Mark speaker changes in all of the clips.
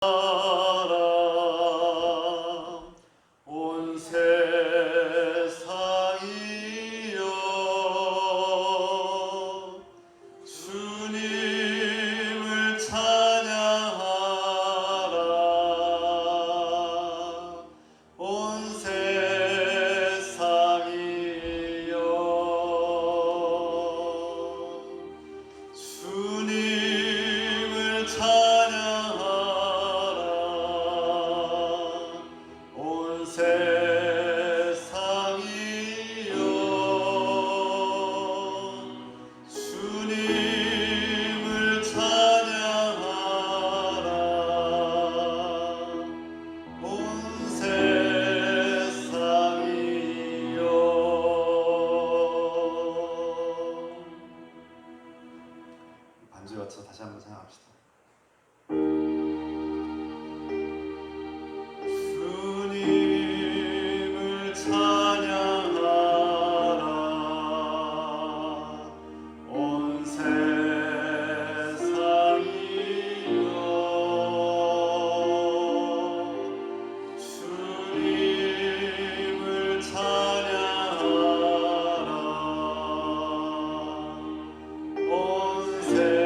Speaker 1: 온 세상이여 주님을 찬양하라. 온 세상이여 주님을 찬양하라. 온 세상이여 주님을 찬양하라. 온 세상이여. 반주에 맞춰서 다시 한번 생각합시다. 주님을 찬양하라. 온 세상이여 주님을 찬양하라. 온 세상이여.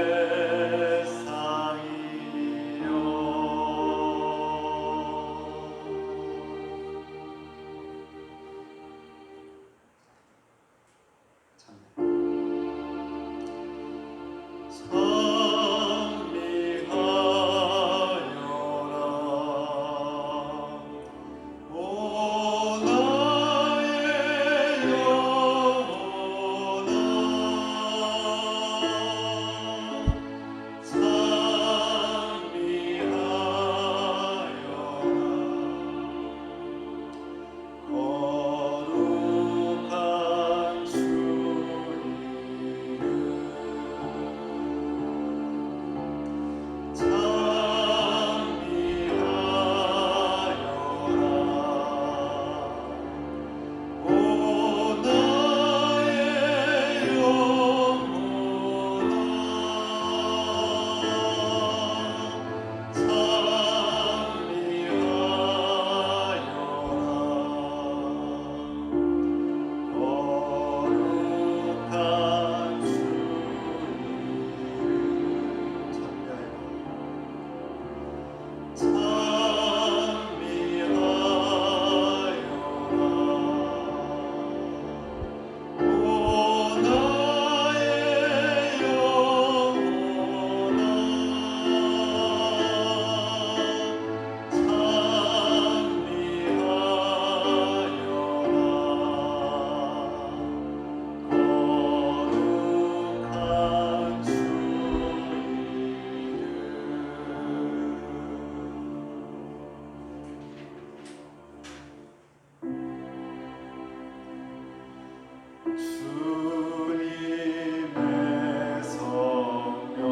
Speaker 1: 주님의 성령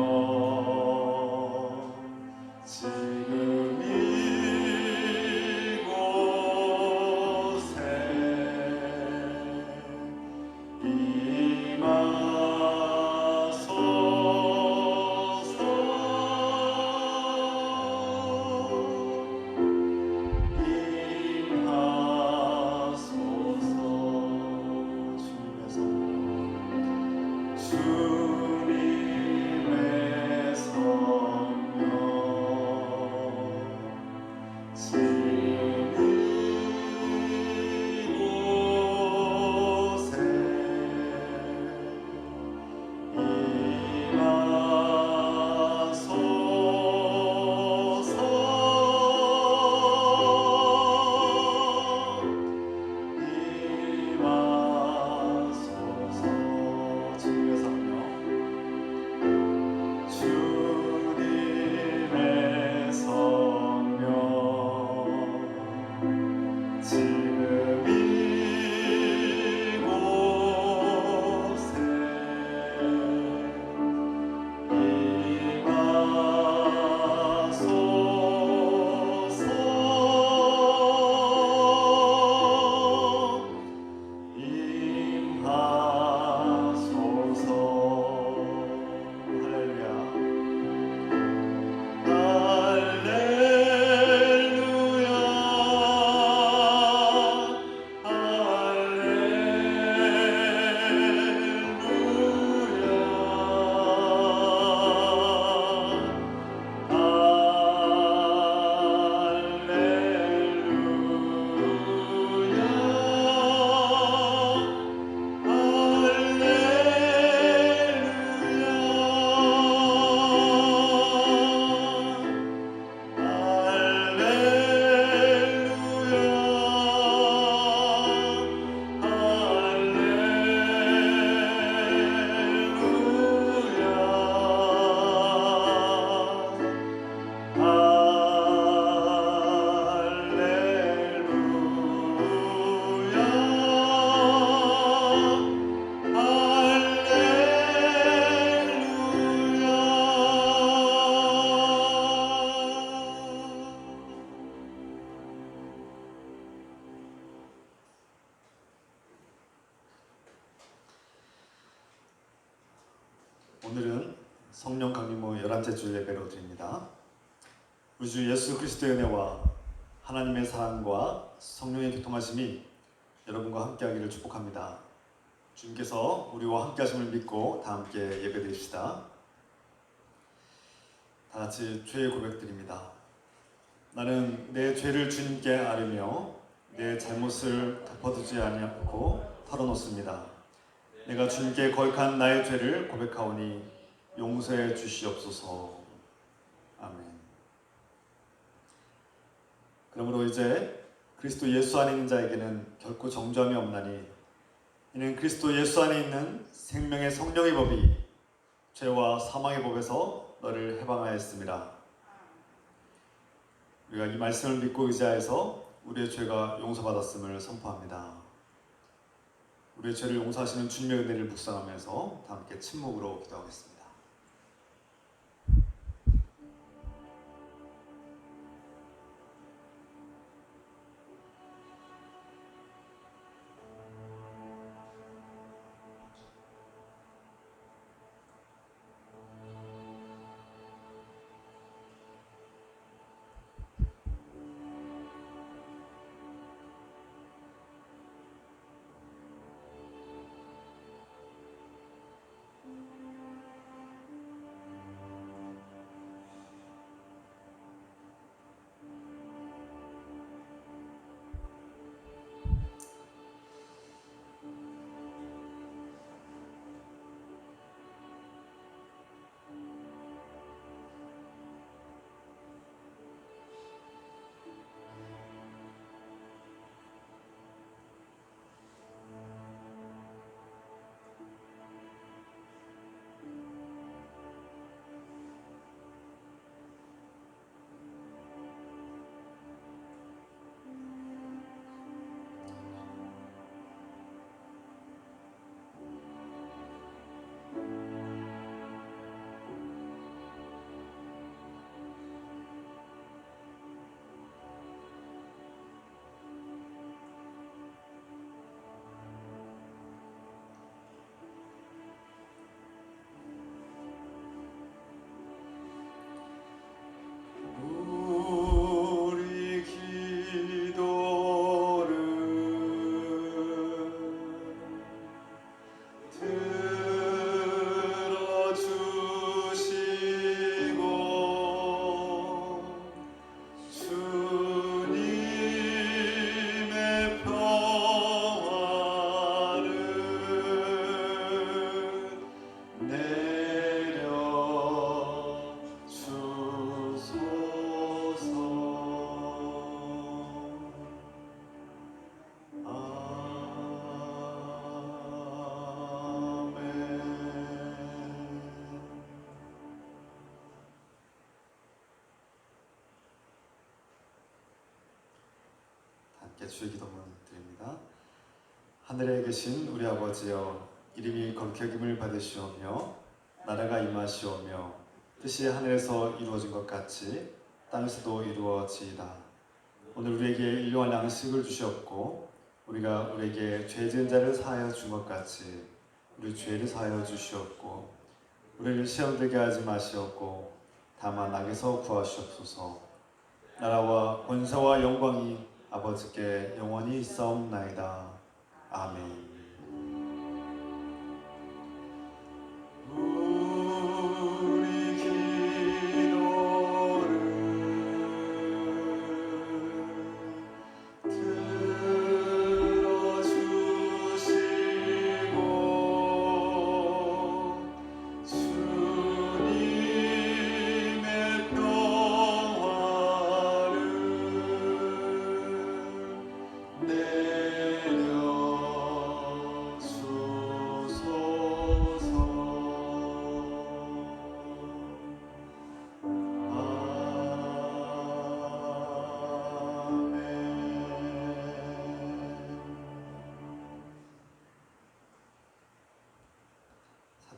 Speaker 1: 지금 이곳에 주님의 성령 지금 이곳에 주님의 성령 성령 강림호 11째 주 예배로 드립니다. 우리 주 예수 그리스도의 은혜와 하나님의 사랑과 성령의 교통하심이 여러분과 함께하기를 축복합니다. 주님께서 우리와 함께하심을 믿고 다 함께 예배드립시다. 다 같이 죄의 고백드립니다. 나는 내 죄를 주님께 아뢰며 내 잘못을 덮어두지 않고 털어놓습니다. 내가 주님께 거역한 나의 죄를 고백하오니 용서해 주시옵소서. 아멘. 그러므로 이제 그리스도 예수 안에 있는 자에게는 결코 정죄함이 없나니 이는 그리스도 예수 안에 있는 생명의 성령의 법이 죄와 사망의 법에서 너를 해방하였습니다. 우리가 이 말씀을 믿고 의지하여서 우리의 죄가 용서받았음을 선포합니다. 우리의 죄를 용서하시는 주님의 은혜를 묵상하면서 다 함께 침묵으로 기도하겠습니다. 주의 기도문 드립니다. 하늘에 계신 우리 아버지여, 이름이 거룩히 여김을 받으시오며 나라가 임하시오며 뜻이 하늘에서 이루어진 것 같이 땅에서도 이루어지이다. 오늘 우리에게 일용할 양식을 주시옵고 우리가 우리에게 죄 지은 자를 사하여 준 것 같이 우리 죄를 사하여 주시옵고 우리를 시험 들게 하지 마시옵고 다만 악에서 구하시옵소서. 나라와 권세와 영광이 아버지께 영원히 있사옵나이다. 아멘.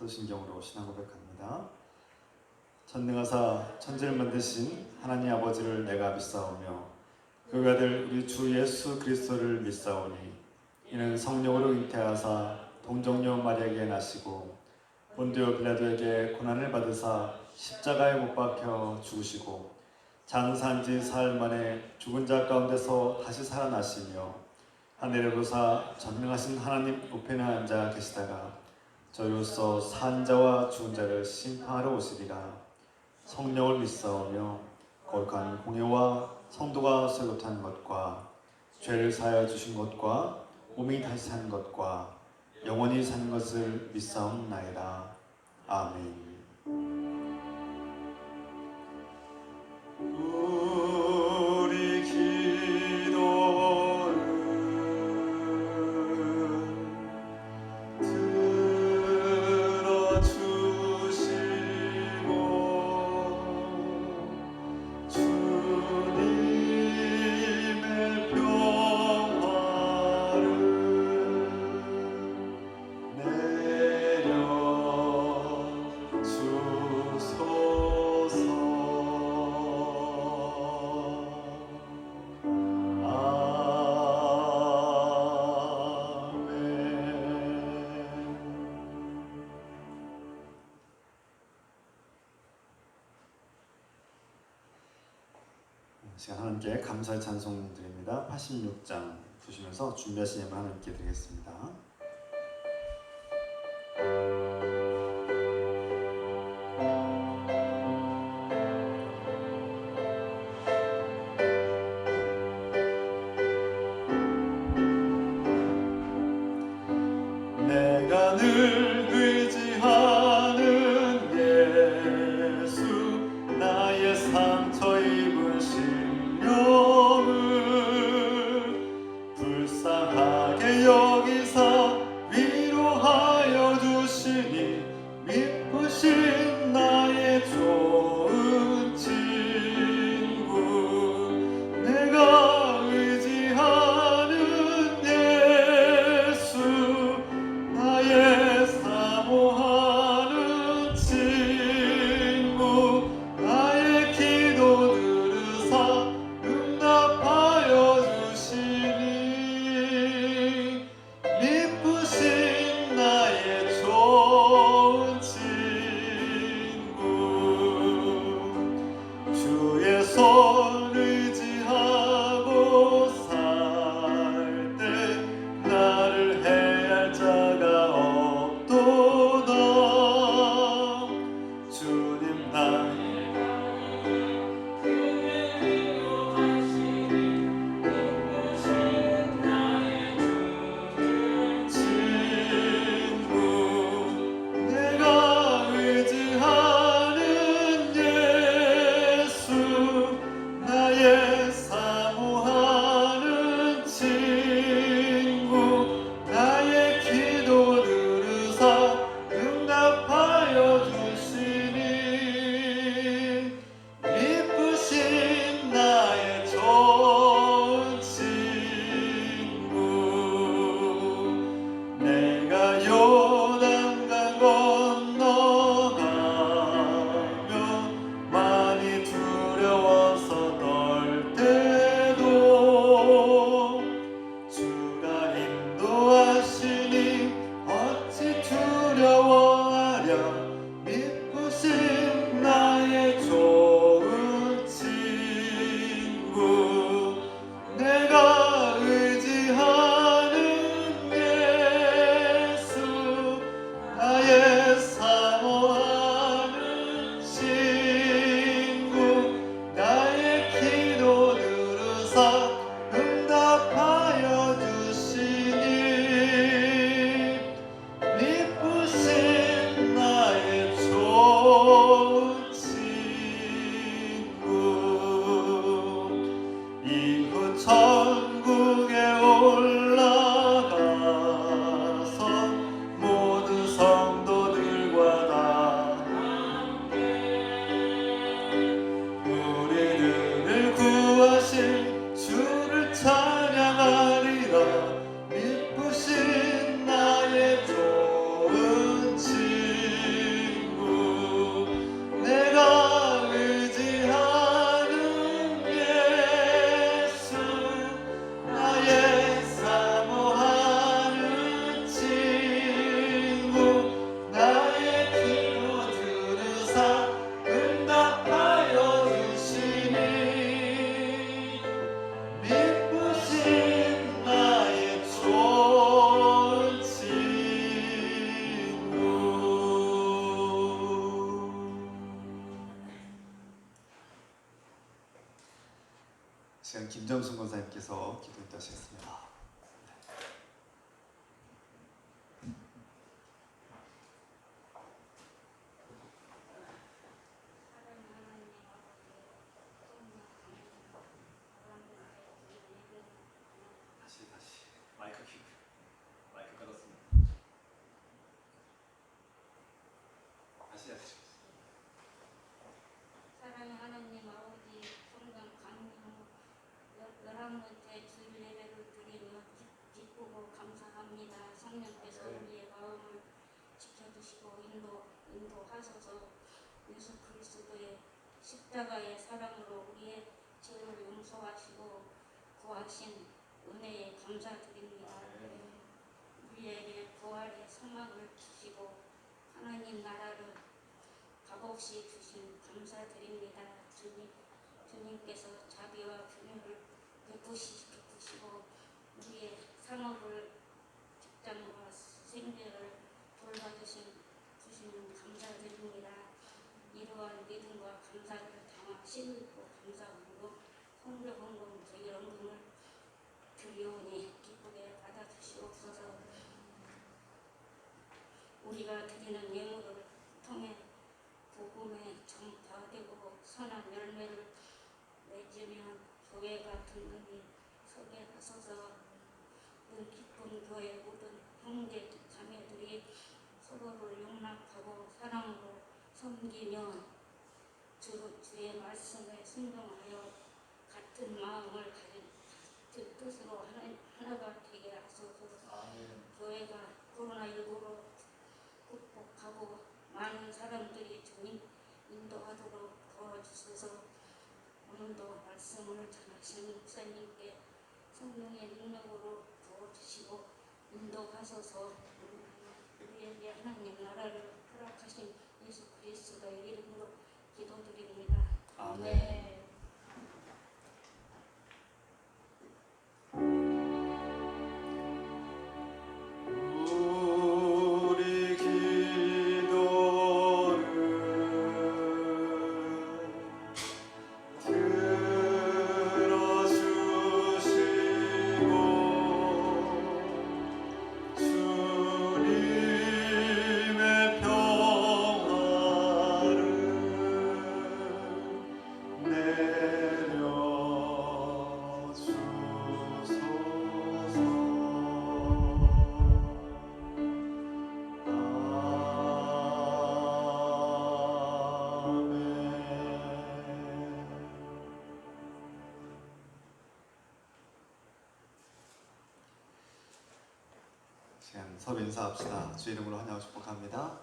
Speaker 1: 사도신경으로 신앙 고백합니다. 전능하사 천지를 만드신 하나님 아버지를 내가 믿사오며 그 아들 우리 주 예수 그리스도를 믿사오니 이는 성령으로 잉태하사 동정녀 마리아에게 나시고 본디오 빌라도에게 고난을 받으사 십자가에 못 박혀 죽으시고 장사한 지 사흘 만에 죽은 자 가운데서 다시 살아나시며 하늘에 오르사 전능하신 하나님 우편에 앉아 계시다가 저희로서 산 자와 죽은 자를 심판하러 오시리라. 성령을 믿사오며 거룩한 공예와 성도가 설교한 것과 죄를 사하여 주신 것과 몸이 다시 사는 것과 영원히 사는 것을 믿사옵나이다. 아멘. 우리 기도를 들어주시고 주님의 평화를 내려주소서. 시간 하나님께 감사의 찬송 드립니다. 86장 보시면서 준비하신 예물 하나님께 드리겠습니다. 내가 늘 의지하는 예수 나의 상처 입은 심령을 불쌍하게 여기사 시간 김정순 권사님께서 기도 인도하시겠습니다. 다시 마이크 꺼졌습니다. 다시 하시죠.
Speaker 2: 사랑하는 하나님 아버지, 성당 강림으로 11번째 주일 예배를 드리며 기쁘고 감사합니다. 성령께서 우리의 마음을 지켜주시고 인도하셔서 예수 그리스도의 십자가의 사랑으로 우리의 죄를 용서하시고 구하신 은혜에 감사드립니다. 우리에게 부활의 소망을 주시고 하나님 나라를 값없이 주신 감사드립니다. 주님께서 자비와 균형을 베푸시고 우리의 상업을 직장과 생계를 돌봐주시는 감사드립니다. 이러한 믿음과 감사를 담아 심고 감사하고 성도헌금 저연금을 드리오니 기쁘게 받아주시옵소서. 우리가 드리는 예물을 통해 복음의 전파되고 선한 열매를 맺으면 교회가 든든히 서게 하소서. 기쁜 교회 모든 형제 자매들이 서로를 용납하고 사랑으로 섬기며 주의 말씀에 순종하여 같은 마음을 가진 같은 뜻으로 하나가 되게 하소서. 교회가 코로나19로 극복하고 많은 사람들이 주님 인도하도록 도와주소서. 오늘도 말씀을 전하신 목사님께 성령의 능력으로 도와주시고 인도하소서. 우리에게 하나님 나라를 허락하신 예수 그리스도의 이름으로 기도드립니다. 아멘.
Speaker 1: 서로 인사합시다. 주의 이름으로 환영하고 축복합니다.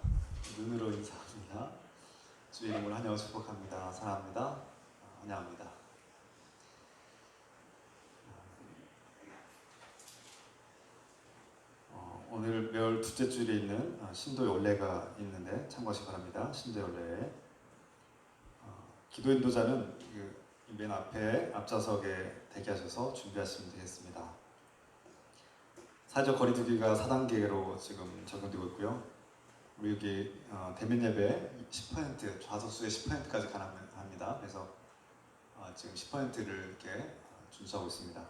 Speaker 1: 눈으로 인사합니다. 주의 이름으로 환영하고 축복합니다. 사랑합니다. 환영합니다. 오늘 매월 둘째 주일에 있는 신도의 올레가 있는데 참고하시기 바랍니다. 신도의 올레에 기도 인도자는 맨 앞에 앞좌석에 대기하셔서 준비하시면 되겠습니다. 사회적 거리두기가 4단계로 지금 적용되고 있고요. 우리 여기 대면 예배 10% 좌석수의 10%까지 가능합니다. 그래서 지금 10%를 이렇게 준수하고 있습니다.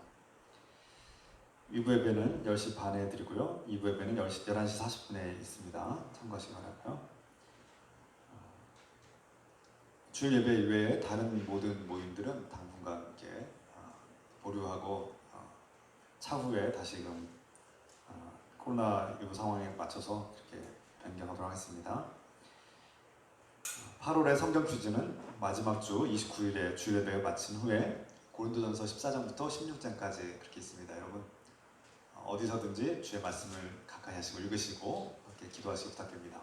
Speaker 1: 1부 예배는 10시 반에 드리고요. 2부 예배는 11시 40분에 있습니다. 참고하시기 바라고요. 주일 예배 이외에 다른 모든 모임들은 당분간 이렇게 보류하고 차후에 다시금 코로나19 상황에 맞춰서 이렇게 변경하도록 하겠습니다. 8월의 성경 퀴즈는 마지막 주 29일에 주일 예배를 마친 후에 고린도전서 14장부터 16장까지 그렇게 있습니다. 여러분 어디서든지 주의 말씀을 가까이 하시고 읽으시고 이렇게 기도하시기 부탁드립니다.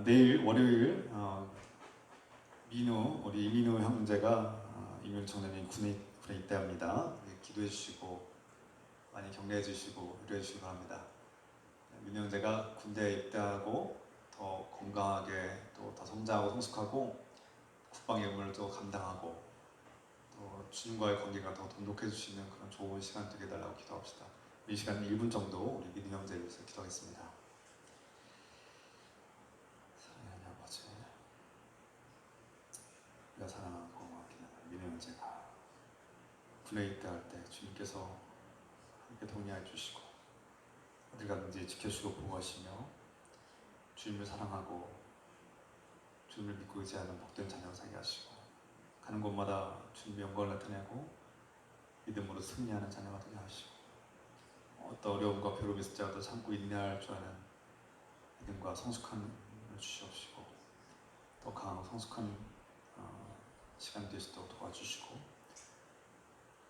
Speaker 1: 내일 월요일 우리 이민우 형제가 이민우 청년이 군에 입대합니다. 기도해 주시고 많이 격려해 주시고 위로해 주시기 바랍니다. 민우 형제가 군대에 입대하고 더 건강하게 또 더 성장하고 성숙하고 국방의 의무를 또 감당하고 또 주님과의 관계가 더 돈독해 주시는 그런 좋은 시간 되게 해달라고 기도합시다. 이 시간 1분 정도 우리 민우 형제를 위해서 기도하겠습니다. 사랑하는 아버지, 우리가 사랑하고 고마워하는 민우 군에 입대할 때 주님께서 함께 동행해 주시고 어디 가든지 지켜주시고 보호하시며 주님을 사랑하고 주님을 믿고 의지하는 복된 자녀 살게 하시고 가는 곳마다 주님의 영광을 나타내고 믿음으로 승리하는 자녀가 되게 하시고 어떤 어려움과 괴로움이 있을지라도 참고 인내할 줄 아는 믿음과 성숙함을 주시옵시고 더 강하고 성숙한 시간이 될 수 있도록 도와주시고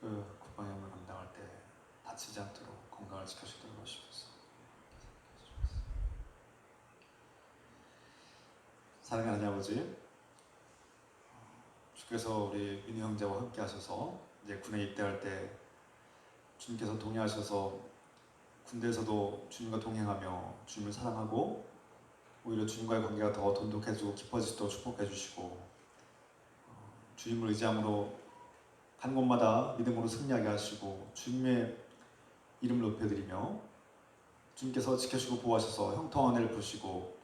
Speaker 1: 그 국방의 업무를 감당할 때 다치지 않도록 건강을 지켜주도록 하시옵소서. 사랑하는 하나님 아버지, 주께서 우리 민우 형제와 함께 하셔서 이제 군에 입대할 때 주님께서 동행하셔서 군대에서도 주님과 동행하며 주님을 사랑하고 오히려 주님과의 관계가 더 돈독해지고 깊어지도록 축복해 주시고 주님을 의지함으로 간 곳마다 믿음으로 승리하게 하시고 주님의 이름을 높여드리며 주님께서 지켜주시고 보호하셔서 형통한 은혜를 부시고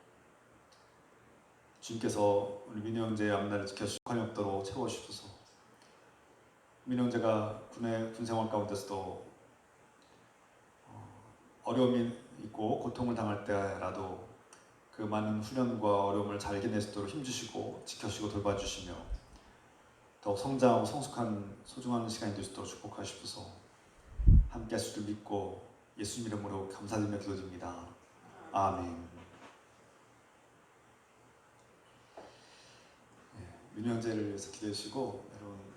Speaker 1: 주님께서 우리 민우 형제의 앞날을 지켜주시고 관이 없도록 채워주셔서 민우 형제가 군 생활 가운데서도 어려움이 있고 고통을 당할 때라도 그 많은 훈련과 어려움을 잘 이겨낼 수 있도록 힘주시고 지켜주시고 돌봐주시며 더욱 성장하고 성숙한 소중한 시간이 될 수 있도록 축복하시옵소서. 함께 하실 줄 믿고 예수님 이름으로 감사드리며 기도드립니다. 아멘. 민우 형제를 위해서 기도해 주시고 여러분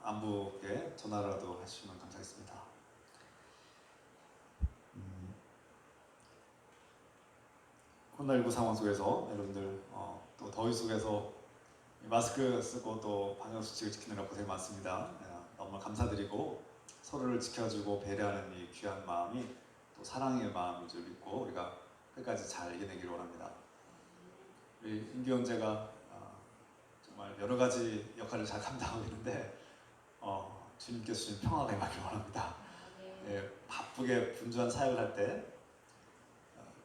Speaker 1: 안부에 전화라도 하시면 감사하겠습니다. 코로나19 상황 속에서 여러분들 또 더위 속에서 마스크 쓰고 또 방역수칙을 지키느라 고생 많습니다. 너무 감사드리고 서로를 지켜주고 배려하는 이 귀한 마음이 또 사랑의 마음인 줄 믿고 우리가 끝까지 잘 이겨내기를 원합니다. 우리 인규 형제가 정말 여러 가지 역할을 잘 감당하고 있는데 주님께서 주신 평화가 임하길 원합니다. 바쁘게 분주한 사역을 할 때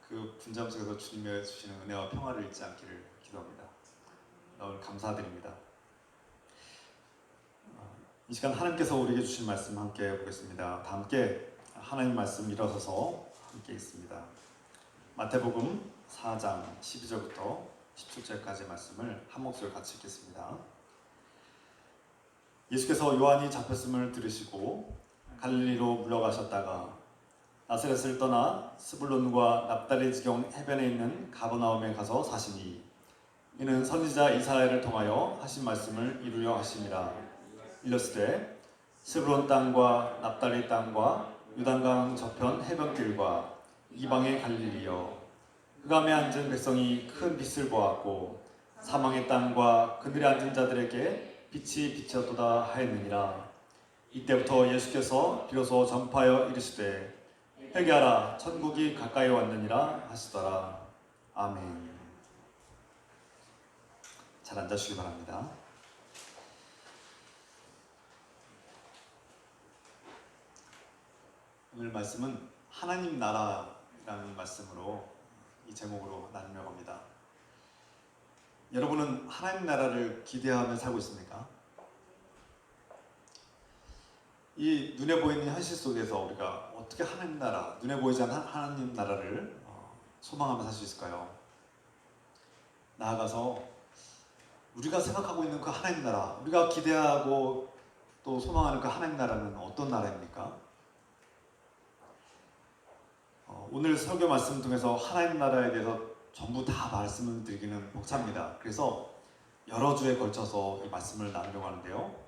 Speaker 1: 그 분주함 속에서 주님의 주시는 은혜와 평화를 잃지 않기를 기도합니다. 오늘 감사드립니다. 이 시간 하나님께서 우리에게 주신 말씀 함께 보겠습니다. 다 함께 하나님 말씀 일어서서 함께 읽습니다. 마태복음 4장 12절부터 17절까지 말씀을 한 목소리 같이 읽겠습니다. 예수께서 요한이 잡혔음을 들으시고 갈릴리로 물러가셨다가 나사렛을 떠나 스불론과 납달리 지경 해변에 있는 가버나움에 가서 사시니 이는 선지자 이사야를 통하여 하신 말씀을 이루려 하심이라. 일렀으되 스불론 땅과 납달리 땅과 요단강 저편 해변길과 이방의 갈릴리여 흑암에 앉은 백성이 큰 빛을 보았고 사망의 땅과 그들에 앉은 자들에게 빛이 비쳤도다 하였느니라. 이때부터 예수께서 비로소 전파하여 이르시되 회개하라 천국이 가까이 왔느니라 하시더라. 아멘. 잘 앉아주시기 바랍니다. 오늘 말씀은 하나님 나라라는 말씀으로 이 제목으로 나누려고 합니다. 여러분은 하나님 나라를 기대하며 살고 있습니까? 이 눈에 보이는 현실 속에서 우리가 어떻게 하나님 나라, 눈에 보이지 않는 하나님 나라를 소망하며 살 수 있을까요? 나아가서 우리가 생각하고 있는 그 하나님 나라, 우리가 기대하고 또 소망하는 그 하나님 나라는 어떤 나라입니까? 오늘 설교 말씀 통해서 하나님 나라에 대해서 전부 다 말씀을 드리기는 벅찹니다. 그래서 여러 주에 걸쳐서 이 말씀을 나누려고 하는데요.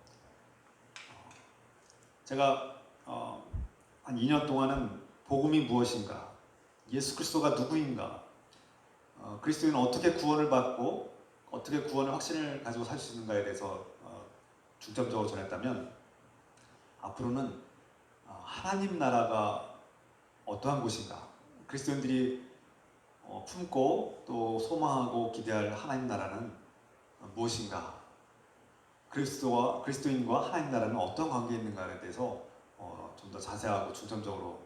Speaker 1: 제가 한 2년 동안은 복음이 무엇인가, 예수 그리스도가 누구인가, 그리스도인은 어떻게 구원을 받고 어떻게 구원의 확신을 가지고 살 수 있는가에 대해서 중점적으로 전했다면 앞으로는 하나님 나라가 어떠한 곳인가, 그리스도인들이 품고 또 소망하고 기대할 하나님 나라는 무엇인가, 그리스도인과 하나님 나라는 어떤 관계에 있는가에 대해서 좀 더 자세하고 중점적으로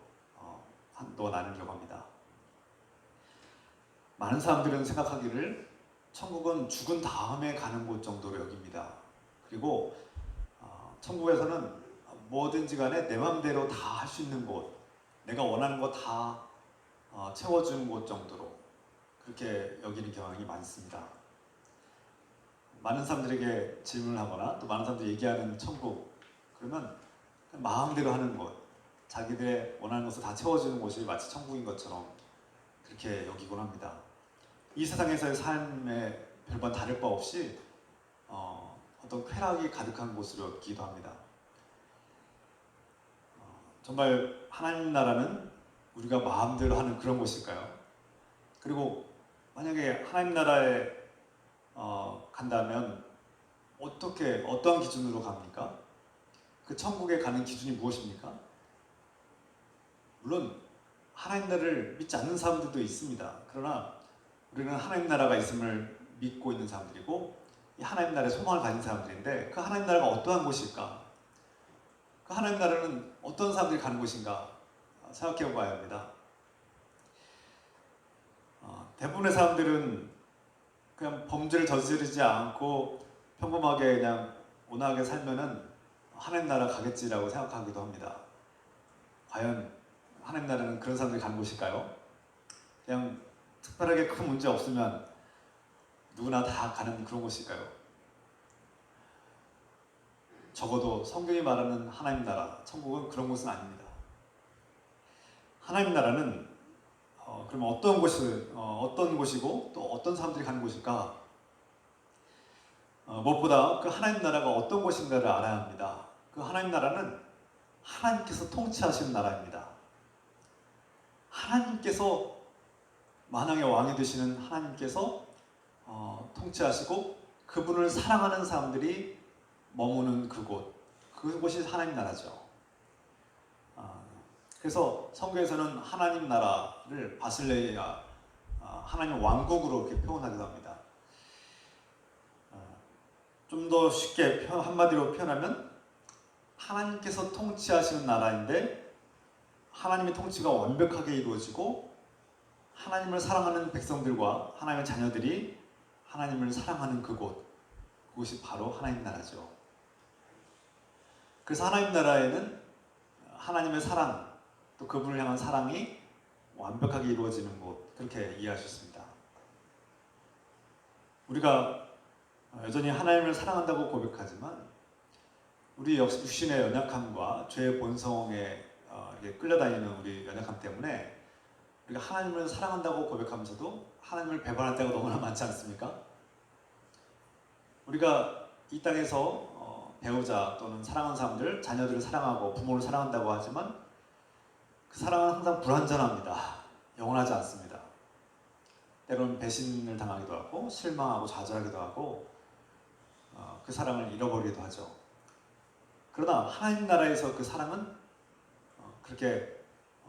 Speaker 1: 더 나누려고 합니다. 많은 사람들은 생각하기를 천국은 죽은 다음에 가는 곳 정도로 여깁니다. 그리고 천국에서는 뭐든지 간에 내 마음대로 다 할 수 있는 곳, 내가 원하는 거 다 채워주는 곳 정도로 그렇게 여기는 경향이 많습니다. 많은 사람들에게 질문을 하거나 또 많은 사람들이 얘기하는 천국, 그러면 마음대로 하는 곳, 자기들의 원하는 것을 다 채워주는 곳이 마치 천국인 것처럼 그렇게 여기곤 합니다. 이 세상에서의 삶에 별반 다를 바 없이 어떤 쾌락이 가득한 곳으로 여기기도 합니다. 정말 하나님 나라는 우리가 마음대로 하는 그런 곳일까요? 그리고 만약에 하나님 나라에 간다면 어떠한 기준으로 갑니까? 그 천국에 가는 기준이 무엇입니까? 물론 하나님 나라를 믿지 않는 사람들도 있습니다. 그러나 우리는 하나님 나라가 있음을 믿고 있는 사람들이고 이 하나님 나라에 소망을 가진 사람들인데 그 하나님 나라가 어떠한 곳일까? 그 하나님 나라는 어떤 사람들이 가는 곳인가 생각해 봐야 합니다. 대부분의 사람들은 그냥 범죄를 저지르지 않고 평범하게 그냥 온화하게 살면은 하나님 나라 가겠지라고 생각하기도 합니다. 과연 하나님 나라는 그런 사람들이 가는 곳일까요? 그냥 특별하게 큰 문제 없으면 누구나 다 가는 그런 곳일까요? 적어도 성경이 말하는 하나님 나라, 천국은 그런 곳은 아닙니다. 하나님 나라는 그러면 어떤 곳이고 또 어떤 사람들이 가는 곳일까? 무엇보다 그 하나님 나라가 어떤 곳인가를 알아야 합니다. 그 하나님 나라는 하나님께서 통치하시는 나라입니다. 하나님께서 만왕의 왕이 되시는 하나님께서 통치하시고 그분을 사랑하는 사람들이 머무는 그곳이 하나님 나라죠. 그래서 성경에서는 하나님 나라를 바실레야, 하나님 왕국으로 이렇게 표현하기도 합니다. 좀 더 쉽게 한마디로 표현하면 하나님께서 통치하시는 나라인데 하나님의 통치가 완벽하게 이루어지고 하나님을 사랑하는 백성들과 하나님의 자녀들이 하나님을 사랑하는 그곳이 바로 하나님 나라죠. 그래서 하나님 나라에는 하나님의 사랑, 또 그분을 향한 사랑이 완벽하게 이루어지는 곳, 그렇게 이해할 수 있습니다. 우리가 여전히 하나님을 사랑한다고 고백하지만 우리 육신의 연약함과 죄의 본성에 끌려다니는 우리 연약함 때문에 우리가 하나님을 사랑한다고 고백하면서도 하나님을 배반할 때가 너무나 많지 않습니까? 우리가 이 땅에서 배우자 또는 사랑하는 사람들, 자녀들을 사랑하고 부모를 사랑한다고 하지만 그 사랑은 항상 불완전합니다. 영원하지 않습니다. 때로는 배신을 당하기도 하고 실망하고 좌절하기도 하고 그 사랑을 잃어버리기도 하죠. 그러나 하나님 나라에서 그 사랑은 그렇게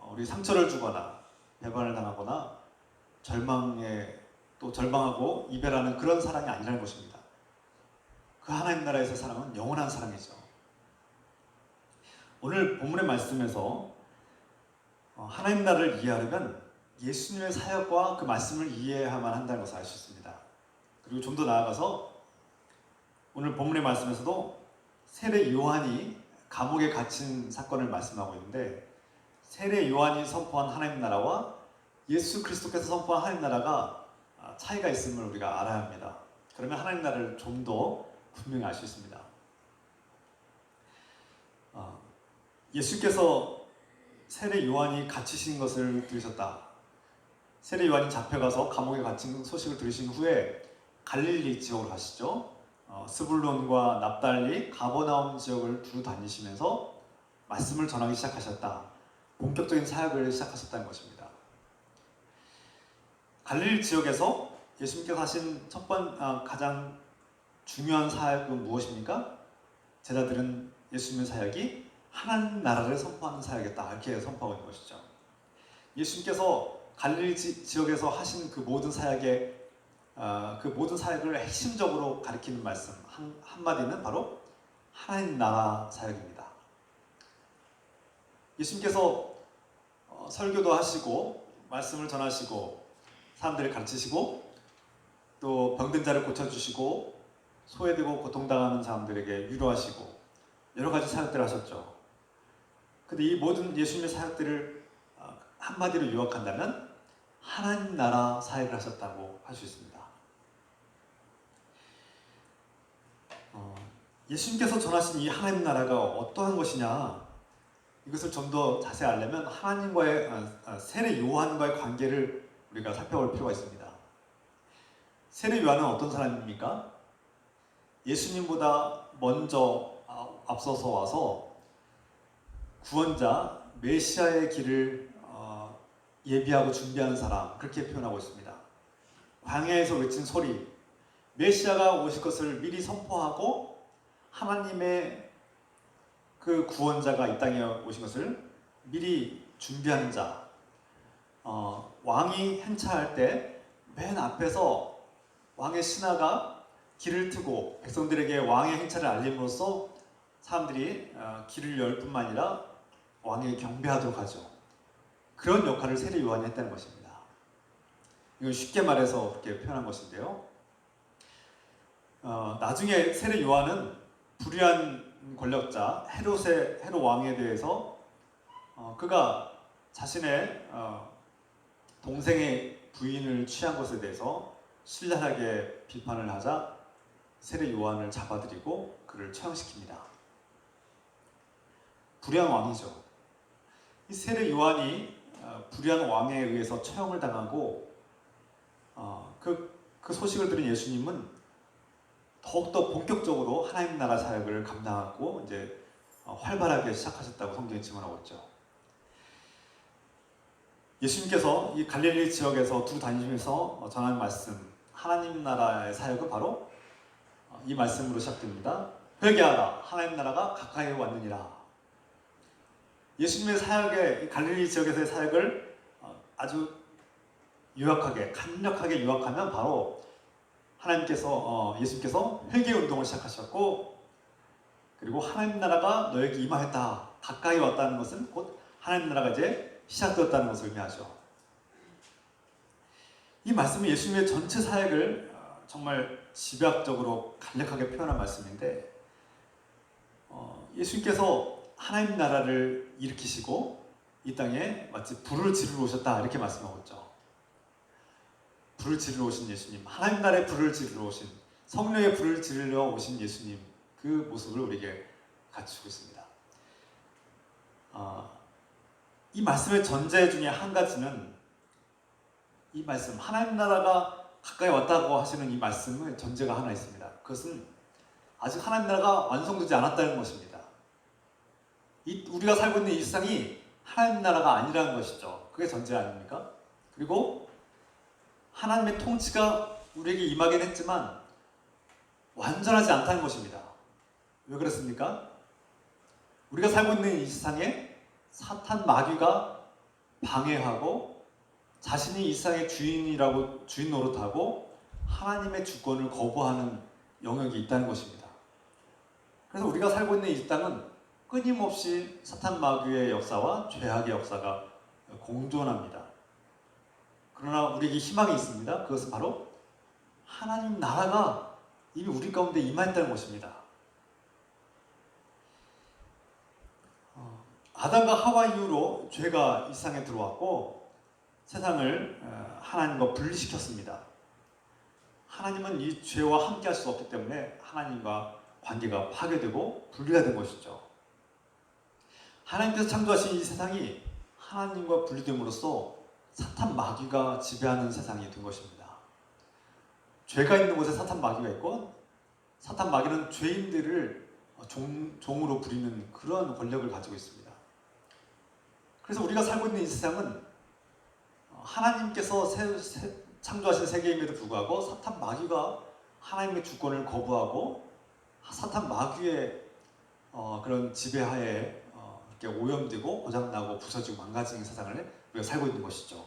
Speaker 1: 우리 상처를 주거나 배반을 당하거나 절망하고 이별하는 그런 사랑이 아니라는 것입니다. 그 하나님 나라에서 사랑은 영원한 사랑이죠. 오늘 본문의 말씀에서 하나님 나라를 이해하려면 예수님의 사역과 그 말씀을 이해해야만 한다는 것을 알 수 있습니다. 그리고 좀 더 나아가서 오늘 본문의 말씀에서도 세례 요한이 감옥에 갇힌 사건을 말씀하고 있는데 세례 요한이 선포한 하나님 나라와 예수 그리스도께서 선포한 하나님 나라가 차이가 있음을 우리가 알아야 합니다. 그러면 하나님 나라를 좀 더 분명히 알 수 있습니다. 예수께서 세례 요한이 갇히신 것을 들으셨다. 세례 요한이 잡혀가서 감옥에 갇힌 소식을 들으신 후에 갈릴리 지역으로 가시죠. 스불론과 납달리, 가버나움 지역을 두루 다니시면서 말씀을 전하기 시작하셨다. 본격적인 사역을 시작하셨다는 것입니다. 갈릴리 지역에서 예수님께서 하신 가장 중요한 사역은 무엇입니까? 제자들은 예수님의 사역이 하나님 나라를 선포하는 사역이었다. 이렇게 선포하고 있는 것이죠. 예수님께서 갈릴리 지역에서 하신 그 모든 사역의 그 모든 사역을 핵심적으로 가리키는 말씀 한마디는 바로 하나님 나라 사역입니다. 예수님께서 설교도 하시고 말씀을 전하시고 사람들을 가르치시고 또 병든 자를 고쳐주시고 소외되고 고통당하는 사람들에게 위로하시고 여러 가지 사역들을 하셨죠. 근데 이 모든 예수님의 사역들을 한마디로 요약한다면 하나님 나라 사역을 하셨다고 할 수 있습니다. 예수님께서 전하신 이 하나님 나라가 어떠한 것이냐, 이것을 좀 더 자세히 알려면 하나님과의 세례 요한과의 관계를 우리가 살펴볼 필요가 있습니다. 세례 요한은 어떤 사람입니까? 예수님보다 먼저 앞서서 와서 구원자 메시아의 길을 예비하고 준비하는 사람, 그렇게 표현하고 있습니다. 광야에서 외친 소리, 메시아가 오실 것을 미리 선포하고 하나님의 그 구원자가 이 땅에 오신 것을 미리 준비하는 자, 왕이 행차할 때 맨 앞에서 왕의 신하가 길을 트고 백성들에게 왕의 행차를 알림으로써 사람들이 길을 열 뿐만 아니라 왕에게 경배하도록 하죠. 그런 역할을 세례 요한이 했다는 것입니다. 이건 쉽게 말해서 그렇게 표현한 것인데요. 나중에 세례 요한은 불의한 권력자 헤롯 왕에 대해서 그가 자신의 동생의 부인을 취한 것에 대해서 신랄하게 비판을 하자 세례 요한을 잡아들이고 그를 처형시킵니다. 불의한 왕이죠. 이 세례 요한이 불의한 왕에 의해서 처형을 당하고 그 소식을 들은 예수님은 더욱더 본격적으로 하나님 나라 사역을 감당하고 이제 활발하게 시작하셨다고 성경이 증언하고 있죠. 예수님께서 이 갈릴리 지역에서 두루 다니면서 전하는 말씀, 하나님 나라의 사역은 바로 이 말씀으로 시작됩니다. 회개하라, 하나님 나라가 가까이 왔느니라. 예수님의 사역의 갈릴리 지역에서의 사역을 아주 요약하게, 간략하게 요약하면 바로 예수님께서 회개 운동을 시작하셨고, 그리고 하나님 나라가 너에게 임하였다, 가까이 왔다는 것은 곧 하나님 나라가 이제 시작되었다는 것을 의미하죠. 이 말씀은 예수님의 전체 사역을 정말 집약적으로 간략하게 표현한 말씀인데, 예수님께서 하나님 나라를 일으키시고 이 땅에 마치 불을 지르러 오셨다, 이렇게 말씀하고 있죠. 불을 지르러 오신 예수님, 하나님 나라의 불을 지르러 오신, 성령의 불을 지르러 오신 예수님, 그 모습을 우리에게 갖추고 있습니다. 이 말씀의 전제 중에 한 가지는, 이 말씀, 하나님 나라가 가까이 왔다고 하시는 이 말씀의 전제가 하나 있습니다. 그것은 아직 하나님 나라가 완성되지 않았다는 것입니다. 우리가 살고 있는 이 세상이 하나님 나라가 아니라는 것이죠. 그게 전제 아닙니까? 그리고 하나님의 통치가 우리에게 임하긴 했지만 완전하지 않다는 것입니다. 왜 그렇습니까? 우리가 살고 있는 이 세상에 사탄 마귀가 방해하고 자신이 이 세상의 주인 노릇하고 하나님의 주권을 거부하는 영역이 있다는 것입니다. 그래서 우리가 살고 있는 이 땅은 끊임없이 사탄 마귀의 역사와 죄악의 역사가 공존합니다. 그러나 우리에게 희망이 있습니다. 그것은 바로 하나님 나라가 이미 우리 가운데 임했다는 것입니다. 아담과 하와 이후로 죄가 이 세상에 들어왔고 세상을 하나님과 분리시켰습니다. 하나님은 이 죄와 함께 할 수 없기 때문에 하나님과 관계가 파괴되고 분리가 된 것이죠. 하나님께서 창조하신 이 세상이 하나님과 분리됨으로써 사탄 마귀가 지배하는 세상이 된 것입니다. 죄가 있는 곳에 사탄 마귀가 있고, 사탄 마귀는 죄인들을 종으로 부리는 그런 권력을 가지고 있습니다. 그래서 우리가 살고 있는 이 세상은 하나님께서 창조하신 세계임에도 불구하고 사탄 마귀가 하나님의 주권을 거부하고 사탄 마귀의 그런 지배하에 이렇게 오염되고 고장나고 부서지고 망가지는 세상을 우리가 살고 있는 것이죠.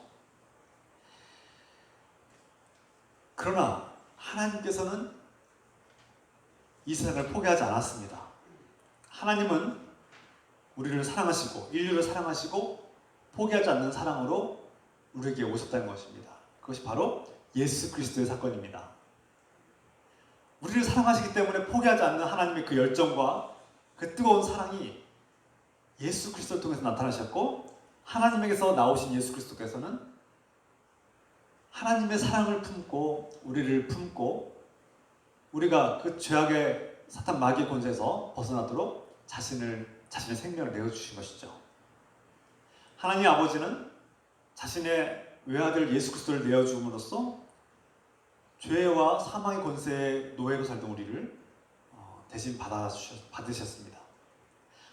Speaker 1: 그러나 하나님께서는 이 세상을 포기하지 않았습니다. 하나님은 우리를 사랑하시고 인류를 사랑하시고 포기하지 않는 사랑으로 우리에게 오셨다는 것입니다. 그것이 바로 예수 그리스도의 사건입니다. 우리를 사랑하시기 때문에 포기하지 않는 하나님의 그 열정과 그 뜨거운 사랑이 예수 그리스도를 통해서 나타나셨고, 하나님에게서 나오신 예수 그리스도께서는 하나님의 사랑을 품고 우리를 품고 우리가 그 죄악의 사탄 마귀의 권세에서 벗어나도록 자신의 생명을 내어주신 것이죠. 하나님 아버지는 자신의 외아들 예수 그리스도를 내어줌으로써 죄와 사망의 권세에 노예로 살던 우리를 대신 받으셨습니다.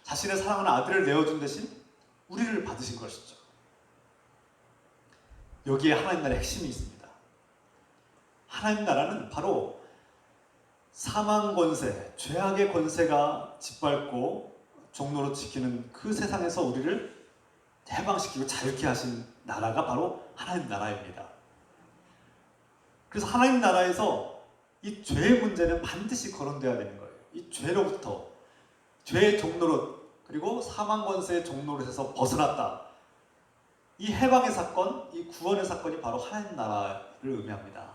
Speaker 1: 자신의 사랑하는 아들을 내어준 대신 우리를 받으신 것이죠. 여기에 하나님 나라의 핵심이 있습니다. 하나님 나라는 바로 사망 권세, 죄악의 권세가 짓밟고 종로로 지키는 그 세상에서 우리를 해방시키고 자유케 하신 나라가 바로 하나님 나라입니다. 그래서 하나님 나라에서 이 죄의 문제는 반드시 거론되어야 되는 거예요. 이 죄로부터, 죄의 종로로, 그리고 사망 권세의 종로로에서 벗어났다. 이 해방의 사건, 이 구원의 사건이 바로 하나님 나라를 의미합니다.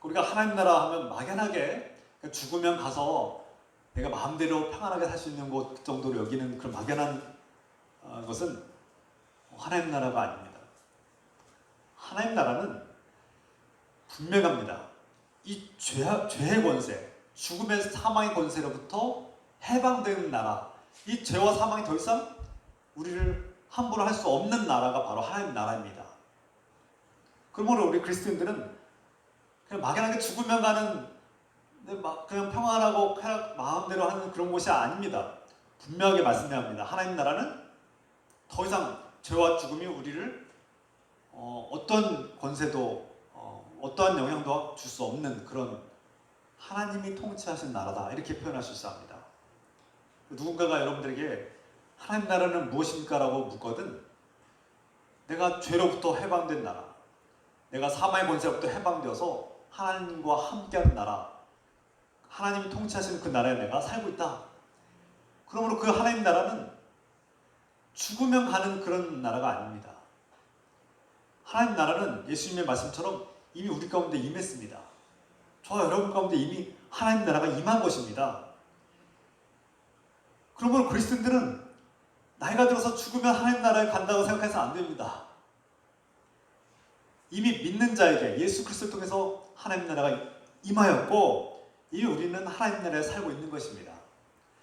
Speaker 1: 우리가 하나님 나라 하면 막연하게 죽으면 가서 내가 마음대로 평안하게 살 수 있는 곳 정도로 여기는 그런 막연한 것은 하나님 나라가 아닙니다. 하나님 나라는 분명합니다. 이 죄의 권세, 죽음의 사망의 권세로부터 해방되는 나라, 이 죄와 사망이 더 이상 우리를 함부로 할 수 없는 나라가 바로 하나님 나라입니다. 그러므로 우리 그리스도인들은 그냥 막연하게 죽으면 가는 그냥 평안하고 마음대로 하는 그런 곳이 아닙니다. 분명하게 말씀해야 합니다. 하나님 나라는 더 이상 죄와 죽음이 우리를 어떤 권세도 어떠한 영향도 줄 수 없는 그런 하나님이 통치하신 나라다, 이렇게 표현할 수 있어 합니다. 누군가가 여러분들에게 하나님 나라는 무엇입니까? 라고 묻거든 내가 죄로부터 해방된 나라, 내가 사망의 권세로부터 해방되어서 하나님과 함께하는 나라, 하나님이 통치하시는 그 나라에 내가 살고 있다. 그러므로 그 하나님 나라는 죽으면 가는 그런 나라가 아닙니다. 하나님 나라는 예수님의 말씀처럼 이미 우리 가운데 임했습니다. 저와 여러분 가운데 이미 하나님 나라가 임한 것입니다. 그러므로 그리스도인들은 나이가 들어서 죽으면 하나님 나라에 간다고 생각해서 안 됩니다. 이미 믿는 자에게 예수 그리스도를 통해서 하나님 나라가 임하였고 이미 우리는 하나님 나라에 살고 있는 것입니다.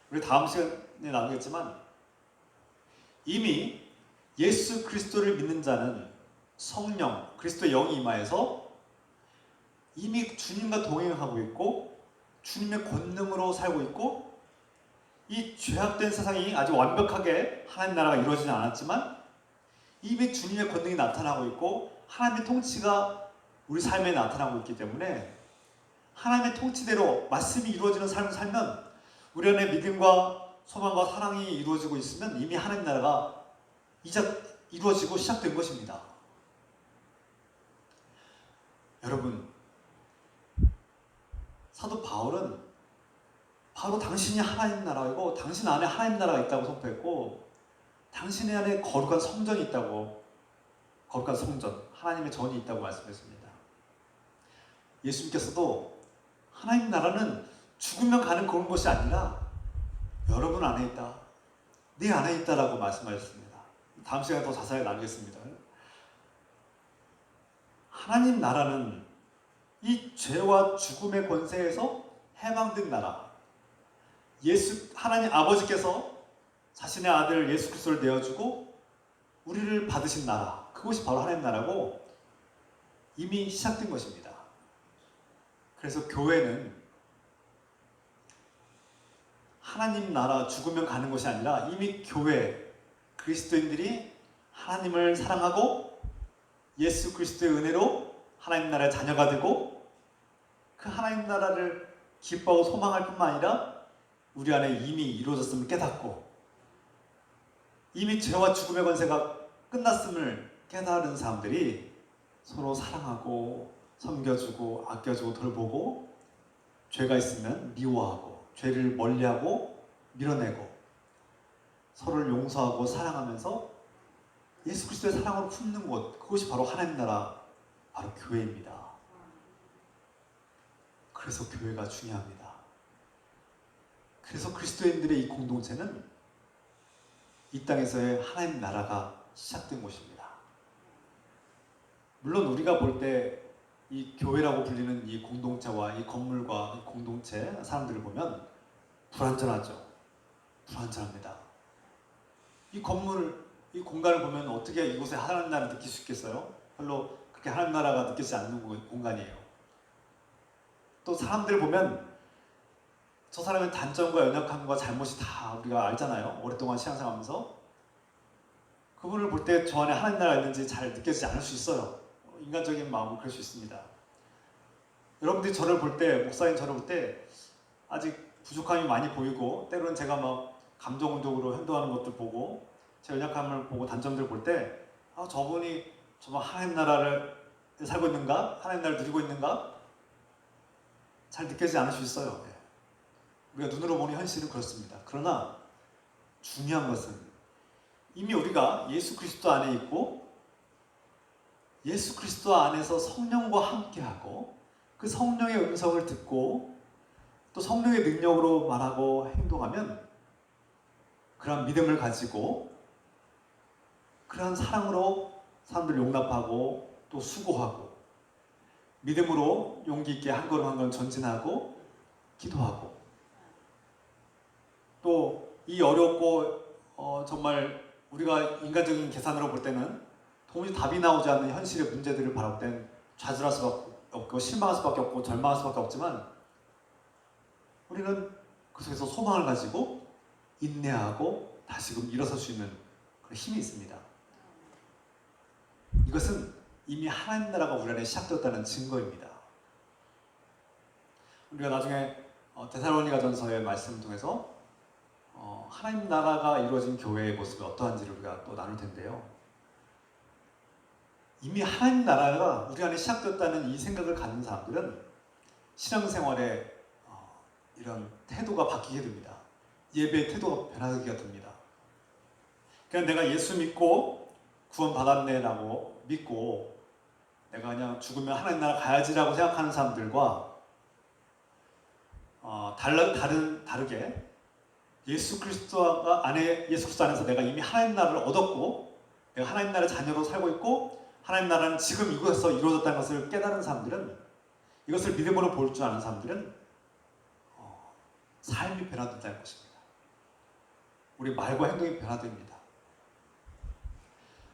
Speaker 1: 우리 다음 시간에 나누겠지만 이미 예수 그리스도를 믿는 자는 성령, 그리스도의 영이 임하여서 이미 주님과 동행하고 있고 주님의 권능으로 살고 있고 이 죄악된 세상이 아직 완벽하게 하나님 나라가 이루어지지 않았지만 이미 주님의 권능이 나타나고 있고 하나님의 통치가 우리 삶에 나타나고 있기 때문에 하나님의 통치대로 말씀이 이루어지는 삶을 살면 우리 안에 믿음과 소망과 사랑이 이루어지고 있으면 이미 하나님 나라가 이제 이루어지고 시작된 것입니다. 여러분, 사도 바울은 바로 당신이 하나님 나라이고 당신 안에 하나님 나라가 있다고 선포했고 당신의 안에 거룩한 성전이 있다고, 거룩한 성전, 하나님의 전이 있다고 말씀했습니다. 예수님께서도 하나님 나라는 죽으면 가는 그런 것이 아니라 여러분 안에 있다, 내 안에 있다라고 말씀하셨습니다. 다음 시간에 더 자세히 나누겠습니다. 하나님 나라는 이 죄와 죽음의 권세에서 해방된 나라, 하나님 아버지께서 자신의 아들 예수 그리스도를 내어주고 우리를 받으신 나라, 그것이 바로 하나님 나라고 이미 시작된 것입니다. 그래서 교회는 하나님 나라 죽으면 가는 것이 아니라 이미 교회, 그리스도인들이 하나님을 사랑하고 예수 그리스도의 은혜로 하나님 나라의 자녀가 되고 그 하나님 나라를 기뻐하고 소망할 뿐만 아니라 우리 안에 이미 이루어졌음을 깨닫고 이미 죄와 죽음의 권세가 끝났음을 깨달은 사람들이 서로 사랑하고 섬겨주고 아껴주고 돌보고 죄가 있으면 미워하고 죄를 멀리하고 밀어내고 서로를 용서하고 사랑하면서 예수 그리스도의 사랑으로 품는 곳, 그것이 바로 하나님 나라, 바로 교회입니다. 그래서 교회가 중요합니다. 그래서 그리스도인들의 이 공동체는 이 땅에서의 하나님 나라가 시작된 곳입니다. 물론 우리가 볼 때 이 교회라고 불리는 이 공동체와 이 건물과 이 공동체 사람들을 보면 불완전하죠. 불완전합니다. 이 건물, 이 공간을 보면 어떻게 이곳에 하나님 나라를 느낄 수 있겠어요? 별로 그렇게 하나님 나라가 느끼지 않는 공간이에요. 또 사람들을 보면 저 사람의 단점과 연약함과 잘못이 다 우리가 알잖아요. 오랫동안 신앙생활하면서. 그분을 볼 때 저 안에 하나님 나라가 있는지 잘 느껴지지 않을 수 있어요. 인간적인 마음은 그럴 수 있습니다. 여러분들이 저를 볼 때, 목사님 저를 볼 때 아직 부족함이 많이 보이고 때로는 제가 막 감정적으로 행동하는 것들 보고 제 연약함을 보고 단점들을 볼 때 저분이 정말 하나님 나라를 살고 있는가? 하나님 나라를 누리고 있는가? 잘 느껴지지 않을 수 있어요. 우리가 눈으로 보는 현실은 그렇습니다. 그러나 중요한 것은 이미 우리가 예수 그리스도 안에 있고 예수 그리스도 안에서 성령과 함께하고 그 성령의 음성을 듣고 또 성령의 능력으로 말하고 행동하면 그러한 믿음을 가지고 그러한 사랑으로 사람들을 용납하고 또 수고하고 믿음으로 용기 있게 한 걸음 한 걸음 전진하고 기도하고 또 이 어렵고 정말 우리가 인간적인 계산으로 볼 때는 도무지 답이 나오지 않는 현실의 문제들을 바라볼 땐 좌절할 수밖에 없고 실망할 수밖에 없고 절망할 수밖에 없지만 우리는 그 속에서 소망을 가지고 인내하고 다시금 일어설 수 있는 그런 힘이 있습니다. 이것은 이미 하나님 나라가 우리 안에 시작되었다는 증거입니다. 우리가 나중에 데살로니가전서의 말씀을 통해서 하나님 나라가 이루어진 교회의 모습이 어떠한지를 우리가 또 나눌 텐데요. 이미 하나님 나라가 우리 안에 시작되었다는 이 생각을 갖는 사람들은 신앙생활에 이런 태도가 바뀌게 됩니다. 예배의 태도가 변하게 됩니다. 그냥 내가 예수 믿고 구원 받았네라고 믿고 내가 그냥 죽으면 하나님 나라 가야지라고 생각하는 사람들과 다르게 예수 그리스도 안에서 내가 이미 하나님 나라를 얻었고 내가 하나님 나라의 자녀로 살고 있고 하나님 나라는 지금 이곳에서 이루어졌다는 것을 깨달은 사람들은 이것을 믿음으로 볼 줄 아는 사람들은 삶이 변화된다는 것입니다. 우리 말과 행동이 변화됩니다.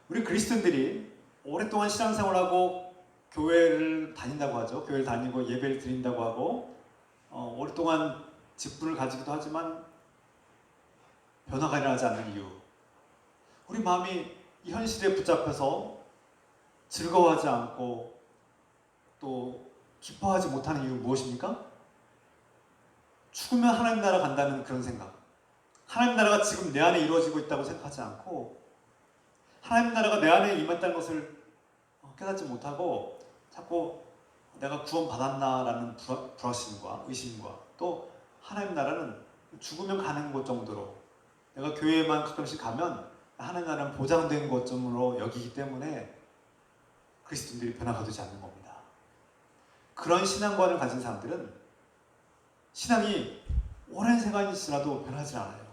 Speaker 1: 우리 그리스도인들이 오랫동안 신앙생활하고 교회를 다닌다고 하죠. 교회를 다니고 예배를 드린다고 하고 오랫동안 직분을 가지기도 하지만 변화가 일어나지 않는 이유, 우리 마음이 이 현실에 붙잡혀서 즐거워하지 않고 또 기뻐하지 못하는 이유는 무엇입니까? 죽으면 하나님 나라 간다는 그런 생각, 하나님 나라가 지금 내 안에 이루어지고 있다고 생각하지 않고 하나님 나라가 내 안에 임했다는 것을 깨닫지 못하고 자꾸 내가 구원받았나라는 불화심과 의심과 또 하나님 나라는 죽으면 가는 것 정도로 내가 교회에만 가끔씩 가면 하나님 나라는 보장된 것쯤으로 여기기 때문에 그리스도인들이 변화가 되지 않는 겁니다. 그런 신앙관을 가진 사람들은 신앙이 오랜 시간이 지나도 변하지 않아요.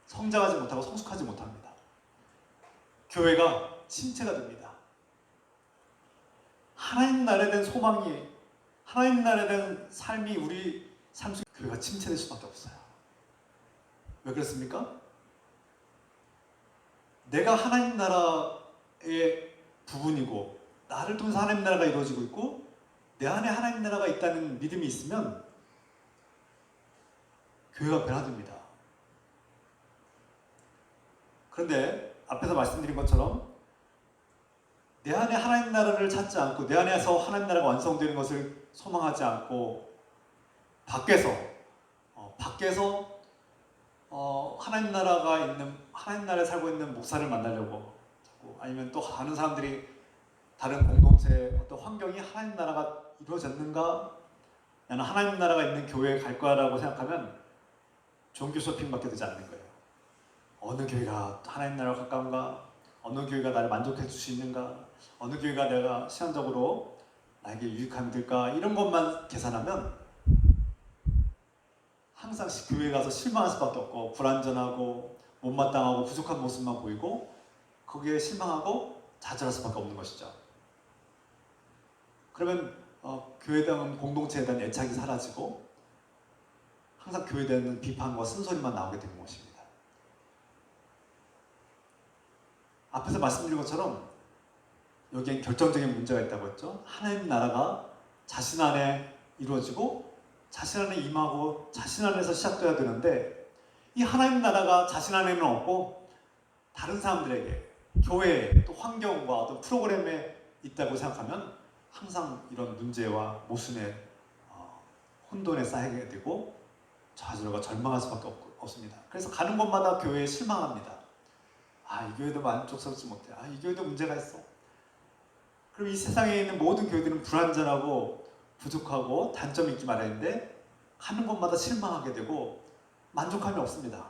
Speaker 1: 성장하지 못하고 성숙하지 못합니다. 교회가 침체가 됩니다. 하나님 나라에 대한 소망이, 하나님 나라에 대한 삶이 우리 삶 속에 교회가 침체될 수밖에 없어요. 왜 그렇습니까? 내가 하나님 나라의 부분이고 나를 통해서 하나님 나라가 이루어지고 있고 내 안에 하나님 나라가 있다는 믿음이 있으면 교회가 변화됩니다. 그런데 앞에서 말씀드린 것처럼 내 안에 하나님 나라를 찾지 않고 내 안에서 하나님 나라가 완성되는 것을 소망하지 않고 밖에서 하나님 나라에 살고 있는 목사를 만나려고 아니면 또 다른 사람들이 다른 공동체 어떤 환경이 하나님 나라가 이루어졌는가? 나는 하나님 나라가 있는 교회에 갈 거야라고 생각하면 종교 쇼핑밖에 되지 않는 거예요. 어느 교회가 하나님 나라와 가까운가? 어느 교회가 나를 만족해 줄 수 있는가? 어느 교회가 내가 시간적으로 나에게 유익함이 될까? 이런 것만 계산하면 항상 교회에 가서 실망할 수밖에 없고 불완전하고 못마땅하고 부족한 모습만 보이고 거기에 실망하고 좌절할 수밖에 없는 것이죠. 그러면 교회에 대한 공동체에 대한 애착이 사라지고 항상 교회에 대한 비판과 쓴소리만 나오게 되는 것입니다. 앞에서 말씀드린 것처럼 여기엔 결정적인 문제가 있다고 했죠. 하나님 나라가 자신 안에 이루어지고 자신 안에 임하고 자신 안에서 시작돼야 되는데 이 하나님 나라가 자신 안에는 없고 다른 사람들에게 교회 또 환경과 어떤 프로그램에 있다고 생각하면 항상 이런 문제와 모순의 혼돈에 쌓이게 되고 좌절과 절망할 수밖에 없습니다. 그래서 가는 곳마다 교회에 실망합니다. 아, 이 교회도 만족스럽지 못해. 아, 이 교회도 문제가 있어. 그럼 이 세상에 있는 모든 교회들은 불완전하고 부족하고 단점이 있기 마련인데 가는 곳마다 실망하게 되고 만족함이 없습니다.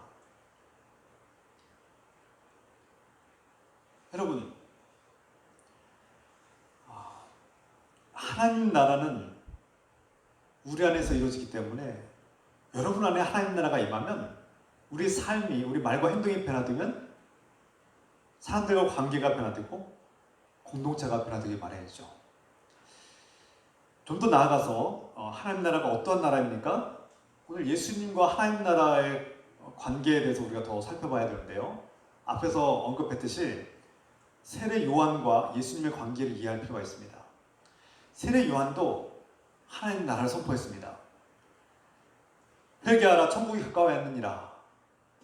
Speaker 1: 여러분, 하나님 나라는 우리 안에서 이루어지기 때문에 여러분 안에 하나님 나라가 임하면 우리 삶이, 우리 말과 행동이 변화되면 사람들과 관계가 변화되고 공동체가 변화되기 마련이죠. 좀 더 나아가서 하나님 나라가 어떠한 나라입니까? 오늘 예수님과 하나님 나라의 관계에 대해서 우리가 더 살펴봐야 되는데요. 앞에서 언급했듯이 세례 요한과 예수님의 관계를 이해할 필요가 있습니다. 세례 요한도 하나님 나라를 선포했습니다. 회개하라, 천국이 가까워왔느니라.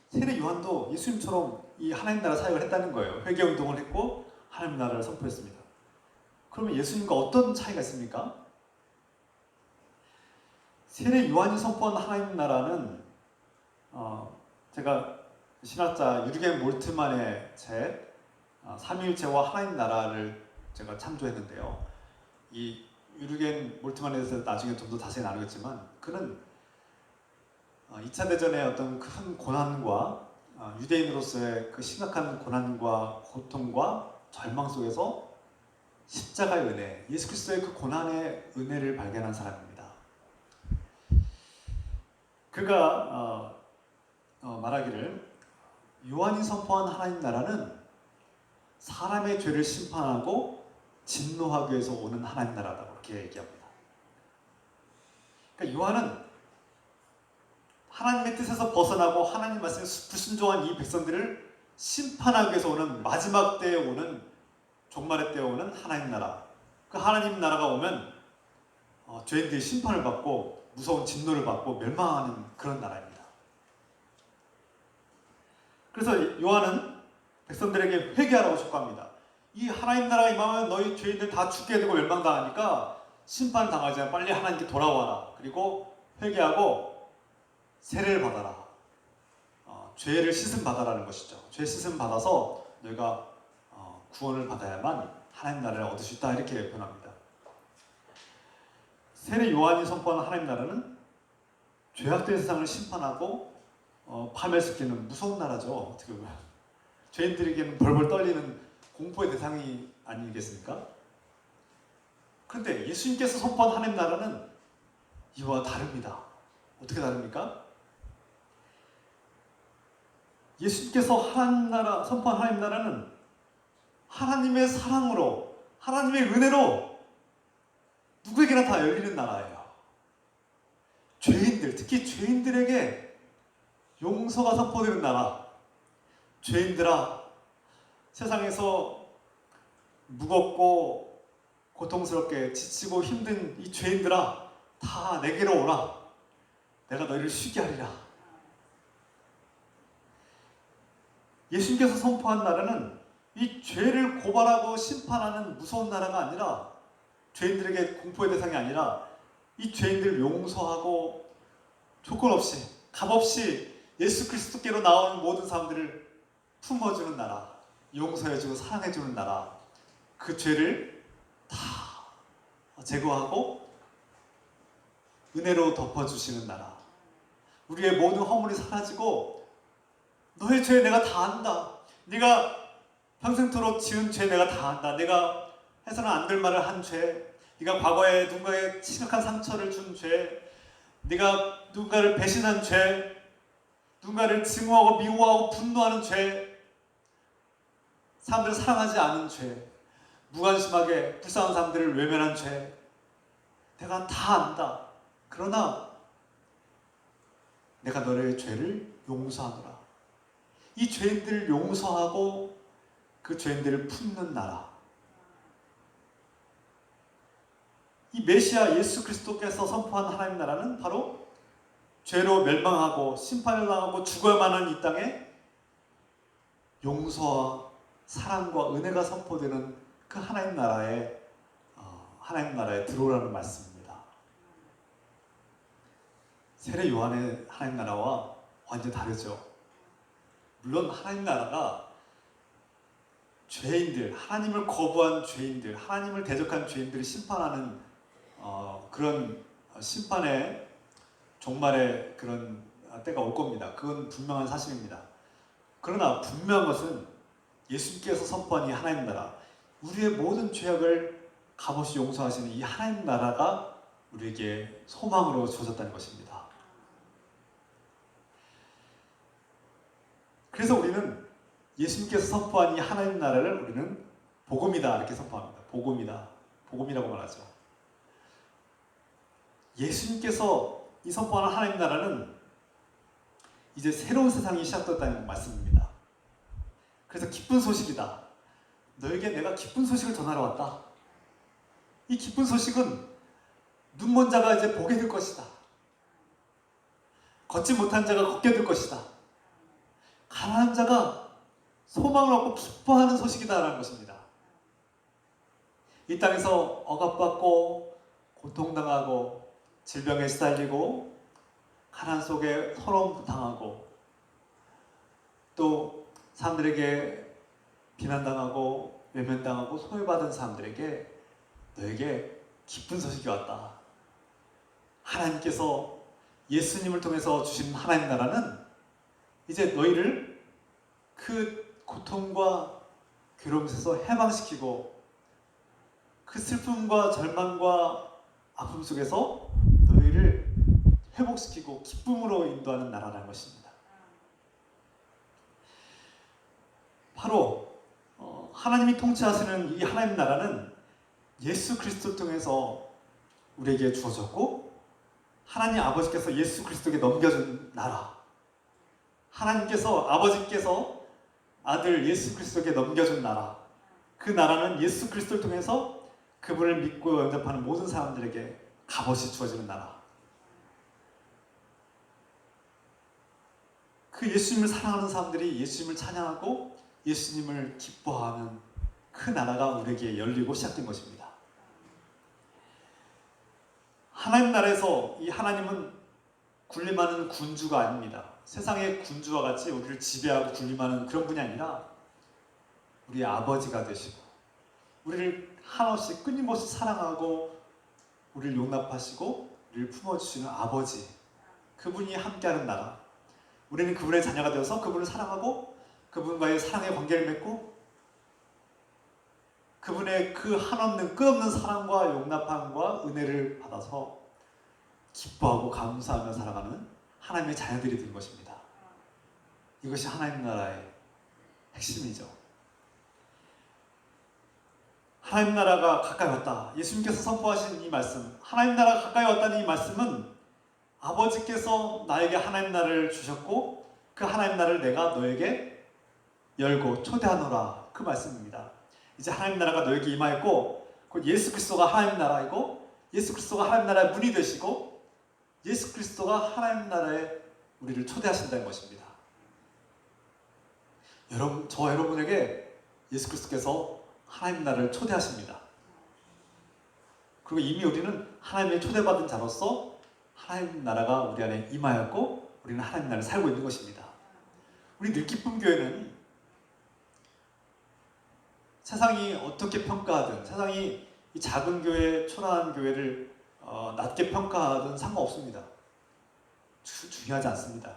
Speaker 1: 세례 요한도 예수님처럼 이 하나님 나라 사역을 했다는 거예요. 회개 운동을 했고 하나님 나라를 선포했습니다. 그러면 예수님과 어떤 차이가 있습니까? 세례 요한이 선포한 하나님 나라는 제가 신학자 유르겐 몰트만의 책 삼위일체와 하나님 나라를 제가 참조했는데요. 이 유르겐 몰트만에 대해서 나중에 좀 더 자세히 나누겠지만 그는 2차 대전의 어떤 큰 고난과 유대인으로서의 그 심각한 고난과 고통과 절망 속에서 십자가의 은혜, 예수 그리스도의 그 고난의 은혜를 발견한 사람입니다. 그가 말하기를 요한이 선포한 하나님 나라는 사람의 죄를 심판하고 진노하기 위해서 오는 하나님 나라라고 그렇게 얘기합니다. 그러니까 요한은 하나님의 뜻에서 벗어나고 하나님 말씀에 불순종한 이 백성들을 심판하기 위해서 오는 마지막 때에 오는 종말의 때에 오는 하나님 나라. 그 하나님 나라가 오면 죄인들이 심판을 받고 무서운 진노를 받고 멸망하는 그런 나라입니다. 그래서 요한은 백성들에게 회개하라고 촉구합니다. 이 하나님 나라가 임하면 너희 죄인들 다 죽게 되고 멸망당하니까 심판을 당하지 않아 빨리 하나님께 돌아와라. 그리고 회개하고 세례를 받아라. 죄를 씻음 받아라는 것이죠. 죄 씻음 받아서 너희가 구원을 받아야만 하나님 나라를 얻을 수 있다 이렇게 표현합니다. 세례 요한이 선포하는 하나님 나라는 죄악된 세상을 심판하고 파멸시키는 무서운 나라죠. 어떻게 보면 죄인들에게는 벌벌 떨리는 공포의 대상이 아니겠습니까? 그런데 예수님께서 선포한 하나님 나라는 이와 다릅니다. 어떻게 다릅니까? 예수님께서 하나님 나라 선포한 하나님 나라는 하나님의 사랑으로 하나님의 은혜로 누구에게나 다 열리는 나라예요. 죄인들, 특히 죄인들에게 용서가 선포되는 나라. 죄인들아, 세상에서 무겁고 고통스럽게 지치고 힘든 이 죄인들아, 다 내게로 오라. 내가 너희를 쉬게 하리라. 예수님께서 선포한 나라는 이 죄를 고발하고 심판하는 무서운 나라가 아니라 죄인들에게 공포의 대상이 아니라 이 죄인들을 용서하고 조건 없이 값없이 예수 그리스도께로 나오는 모든 사람들을 품어주는 나라, 용서해주고 사랑해주는 나라, 그 죄를 다 제거하고 은혜로 덮어주시는 나라. 우리의 모든 허물이 사라지고 너의 죄 내가 다 안다. 네가 평생토록 지은 죄 내가 다 안다. 내가 해서는 안 될 말을 한 죄, 네가 과거에 누군가에 심각한 상처를 준 죄, 네가 누군가를 배신한 죄, 누군가를 증오하고 미워하고 분노하는 죄, 사람들을 사랑하지 않은 죄, 무관심하게 불쌍한 사람들을 외면한 죄, 내가 다 안다. 그러나 내가 너의 죄를 용서하노라. 이 죄인들을 용서하고 그 죄인들을 품는 나라. 이 메시아 예수 그리스도께서 선포한 하나님 나라는 바로 죄로 멸망하고 심판을 당하고 죽어야만 하는 이 땅에 용서와 사랑과 은혜가 선포되는 그 하나님 나라에 들어오라는 말씀입니다. 세례 요한의 하나님 나라와 완전히 다르죠. 물론 하나님 나라가 죄인들, 하나님을 거부한 죄인들, 하나님을 대적한 죄인들을 심판하는 그런 심판의 종말의 그런 때가 올 겁니다. 그건 분명한 사실입니다. 그러나 분명한 것은 예수님께서 선포한 이 하나님 나라, 우리의 모든 죄악을 값없이 용서하시는 이 하나님 나라가 우리에게 소망으로 주어졌다는 것입니다. 그래서 우리는 예수님께서 선포한 이 하나님 나라를 우리는 복음이다 이렇게 선포합니다. 복음이다. 복음이라고 말하죠. 예수님께서 이 선포하는 하나님 나라는 이제 새로운 세상이 시작됐다는 말씀입니다. 그래서 기쁜 소식이다. 너에게 내가 기쁜 소식을 전하러 왔다. 이 기쁜 소식은 눈먼 자가 이제 보게 될 것이다. 걷지 못한 자가 걷게 될 것이다. 가난한 자가 소망을 얻고 기뻐하는 소식이다라는 것입니다. 이 땅에서 억압받고 고통당하고 질병에 시달리고 가난 속에 서러움 당하고 또 사람들에게 비난당하고 외면당하고 소외받은 사람들에게 너에게 기쁜 소식이 왔다. 하나님께서 예수님을 통해서 주신 하나님 나라는 이제 너희를 그 고통과 괴로움에서 해방시키고 그 슬픔과 절망과 아픔 속에서 너희를 회복시키고 기쁨으로 인도하는 나라라는 것입니다. 바로 하나님이 통치하시는 이 하나님 나라는 예수 그리스도를 통해서 우리에게 주어졌고 하나님 아버지께서 예수 그리스도에게 넘겨준 나라, 하나님께서 아버지께서 아들 예수 그리스도에게 넘겨준 나라, 그 나라는 예수 그리스도를 통해서 그분을 믿고 영접하는 모든 사람들에게 값없이 주어지는 나라. 그 예수님을 사랑하는 사람들이 예수님을 찬양하고 예수님을 기뻐하는 그 나라가 우리에게 열리고 시작된 것입니다. 하나님 나라에서 이 하나님은 군림하는 군주가 아닙니다. 세상의 군주와 같이 우리를 지배하고 군림하는 그런 분이 아니라 우리의 아버지가 되시고 우리를 한없이 끊임없이 사랑하고 우리를 용납하시고 우리를 품어주시는 아버지, 그분이 함께하는 나라. 우리는 그분의 자녀가 되어서 그분을 사랑하고 그분과의 사랑의 관계를 맺고 그분의 그 한없는 끝없는 사랑과 용납함과 은혜를 받아서 기뻐하고 감사하며 살아가는 하나님의 자녀들이 된 것입니다. 이것이 하나님 나라의 핵심이죠. 하나님 나라가 가까이 왔다. 예수님께서 선포하신 이 말씀, 하나님 나라가 가까이 왔다는 이 말씀은 아버지께서 나에게 하나님 나라를 주셨고 그 하나님 나라를 내가 너에게 열고 초대하노라, 그 말씀입니다. 이제 하나님 나라가 너에게 임하였고 곧 예수 그리스도가 하나님 나라이고 예수 그리스도가 하나님 나라의 문이 되시고 예수 그리스도가 하나님 나라에 우리를 초대하신다는 것입니다. 저와 여러분에게 예수 그리스도께서 하나님 나라를 초대하십니다. 그리고 이미 우리는 하나님의 초대받은 자로서 하나님 나라가 우리 안에 임하였고 우리는 하나님 나라를 살고 있는 것입니다. 우리 늘기쁨 교회는 세상이 어떻게 평가하든, 세상이 이 작은 교회, 초라한 교회를 낮게 평가하든 상관없습니다. 중요하지 않습니다.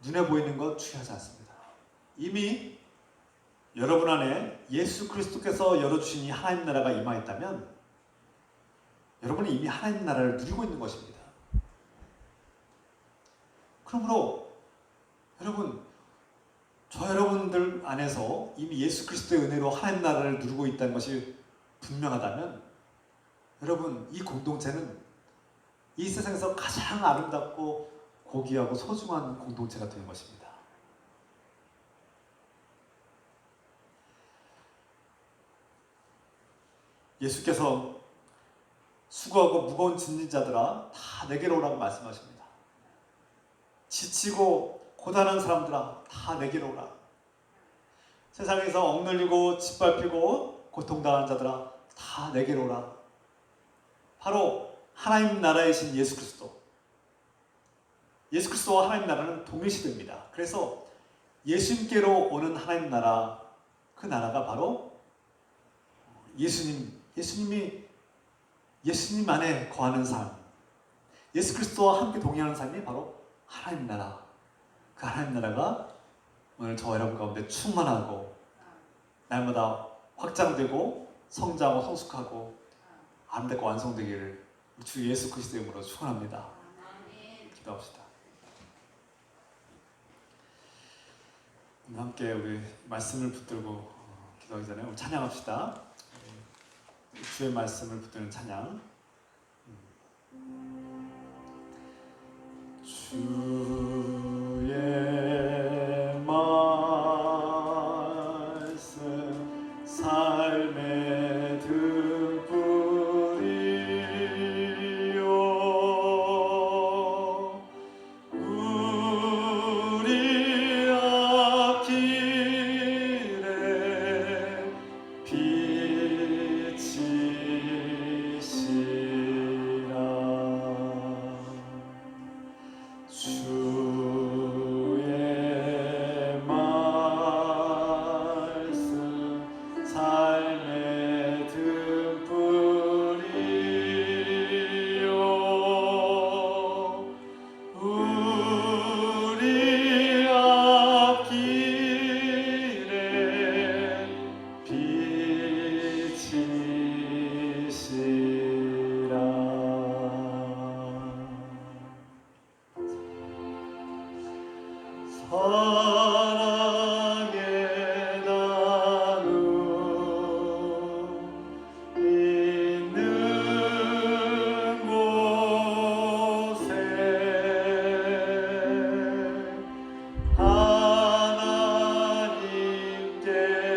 Speaker 1: 눈에 보이는 것 중요하지 않습니다. 이미 여러분 안에 예수 그리스도께서 열어주신 이 하나님 나라가 임하였다면 여러분은 이미 하나님 나라를 누리고 있는 것입니다. 그러므로 여러분, 저 여러분들 안에서 이미 예수 그리스도의 은혜로 하나님 나라를 누리고 있다는 것이 분명하다면 여러분, 이 공동체는 이 세상에서 가장 아름답고 고귀하고 소중한 공동체가 되는 것입니다. 예수께서 수고하고 무거운 짐진 자들아 다 내게로 오라고 말씀하십니다. 지치고 고단한 사람들아 다 내게로 오라. 세상에서 억눌리고 짓밟히고 고통당하는 자들아 다 내게로 오라. 바로 하나님 나라이신 예수 그리스도. 예수 그리스도와 하나님 나라는 동일시됩니다. 그래서 예수님께로 오는 하나님 나라, 그 나라가 바로 예수님 안에 거하는 삶, 예수 그리스도와 함께 동행하는 삶이 바로 하나님 나라. 그 하나님 나라가 오늘 저와 여러분 가운데 충만하고 날마다 확장되고 성장하고 성숙하고 아름답고 완성되기를 주 예수 그리스도의 이름으로 축원합니다. 기도합시다. 함께 우리 말씀을 붙들고 기도하기 전에 우리 찬양합시다. 주의 말씀을 붙드는 찬양. 주의 말씀 삶의 등불이요 우리 앞길에 빛이시라. 주의 말씀 삶의 등불이요 우리 앞길에 빛이시라. 사랑의 나눔 있는 곳에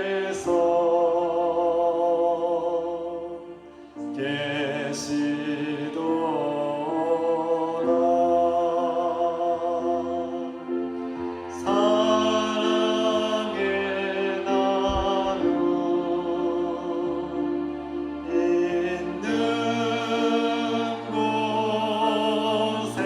Speaker 1: 하나님께서 계시도다. 사랑의 나눔 있는 곳에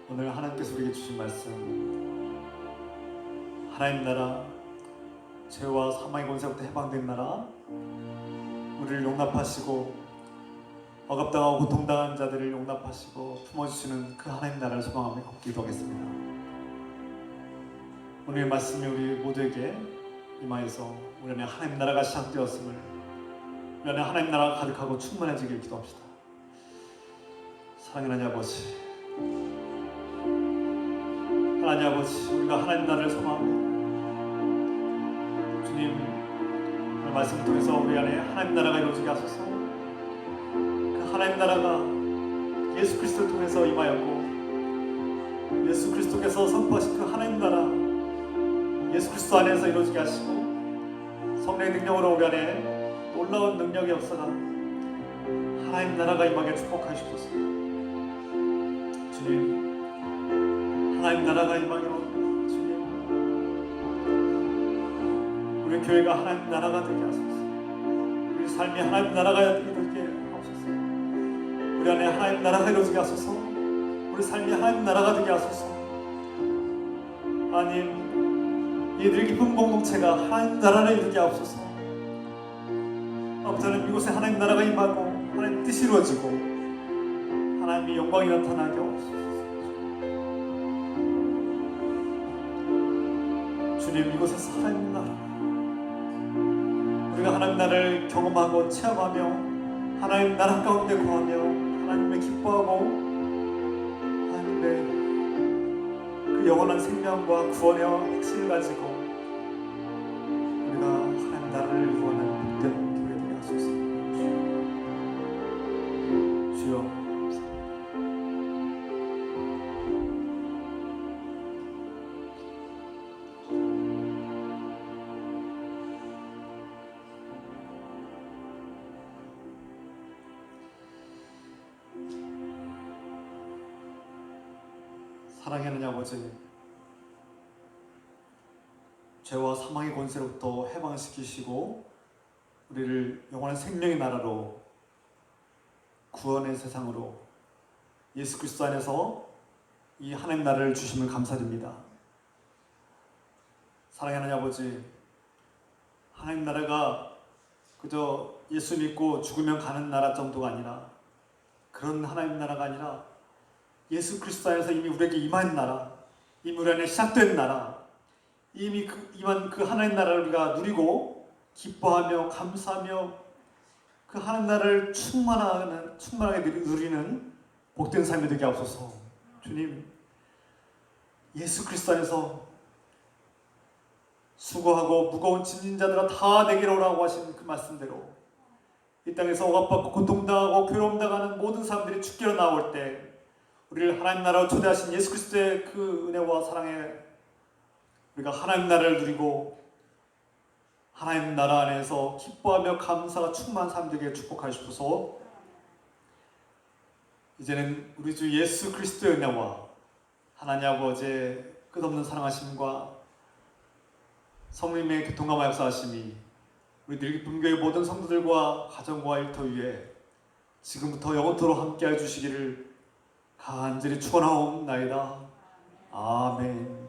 Speaker 1: 오늘 하나님께서 우리에게 주신 말씀, 하나님 나라, 죄와 사망의 권세부터 해방된 나라, 우리를 용납하시고 억압당하고 고통당한 자들을 용납하시고 품어주시는 그 하나님 나라를 소망하며 기도하겠습니다. 오늘의 말씀이 우리 모두에게 임하여서 우리 안에 하나님 나라가 시작되었음을, 우리 안에 하나님 나라가 가득하고 충만해지길 기도합시다. 사랑하는 하나님 아버지, 하나님 아버지, 우리가 하나님 나라를 소망합니다. 주님, 오늘 말씀을 통해서 우리 안에 하나님 나라가 이루어지게 하소서. 그 하나님 나라가 예수 그리스도를 통해서 임하였고, 예수 그리스도께서 선포하신 그 하나님 나라, 예수 그리스도 안에서 이루어지게 하시고, 성령의 능력으로 우리 안에 놀라운 능력의 역사가 하나님 나라가 임하게 축복하여 주옵소서. 주님, 하나님 나라가 임하기로, 주님, 우리 교회가 하나님 나라가 되게 하소서. 우리 삶이 하나님 나라가 되게 하소서. 우리 안에 하나님 나라가 이루어지게 하소서. 우리 삶이 하나님 나라가 되게 하소서. 하나님, 이 늘 깊은 공동체가 하나님 나라를 이루게 하옵소서. 아버지 저는 이곳에 하나님 나라가 임하고 하나님 뜻이 이루어지고 하나님의 영광이 나타나게 하옵소서. 주님, 이곳에서 하나님 나라, 우리가 하나님 나라를 경험하고 체험하며 하나님 나라 가운데 거하며 하나님을 기뻐하고 하나님의 그 영원한 생명과 구원의 확신을 가지고 우리가 하나님 나라를 이루어가는 복된 교회 되게 하소서. 주여, 사랑하는 아버지, 죄와 사망의 권세로부터 해방시키시고 우리를 영원한 생명의 나라로, 구원의 세상으로 예수 그리스도 안에서 이 하나님 나라를 주심을 감사드립니다. 사랑하는 아버지, 하나님 나라가 그저 예수 믿고 죽으면 가는 나라 정도가 아니라, 그런 하나님 나라가 아니라 예수 그리스도 안에서 이미 우리에게 임한 나라, 이미 우리 안에 시작된 나라, 이미 임한 그 하나님 나라를 우리가 누리고 기뻐하며 감사하며 그 하나님 나라를 충만하게 누리는 복된 삶이 되게 하옵소서. 주님, 예수 그리스도 안에서 수고하고 무거운 짐진 자들아 다 내게로 오라고 하신 그 말씀대로 이 땅에서 억압받고 고통당하고 괴로움당하는 모든 사람들이 주께로 나올 때 우리를 하나님 나라로 초대하신 예수 그리스도의 그 은혜와 사랑에 우리가 하나님 나라를 누리고 하나님 나라 안에서 기뻐하며 감사가 충만한 삶 되게 축복하시옵소서. 이제는 우리 주 예수 그리스도의 은혜와 하나님 아버지의 끝없는 사랑하심과 성령님의 교통과 역사하심이 우리 늘기쁨교회 모든 성도들과 가정과 일터 위에 지금부터 영원토록 함께해 주시기를 간절히 축원하옵나이다. 아멘.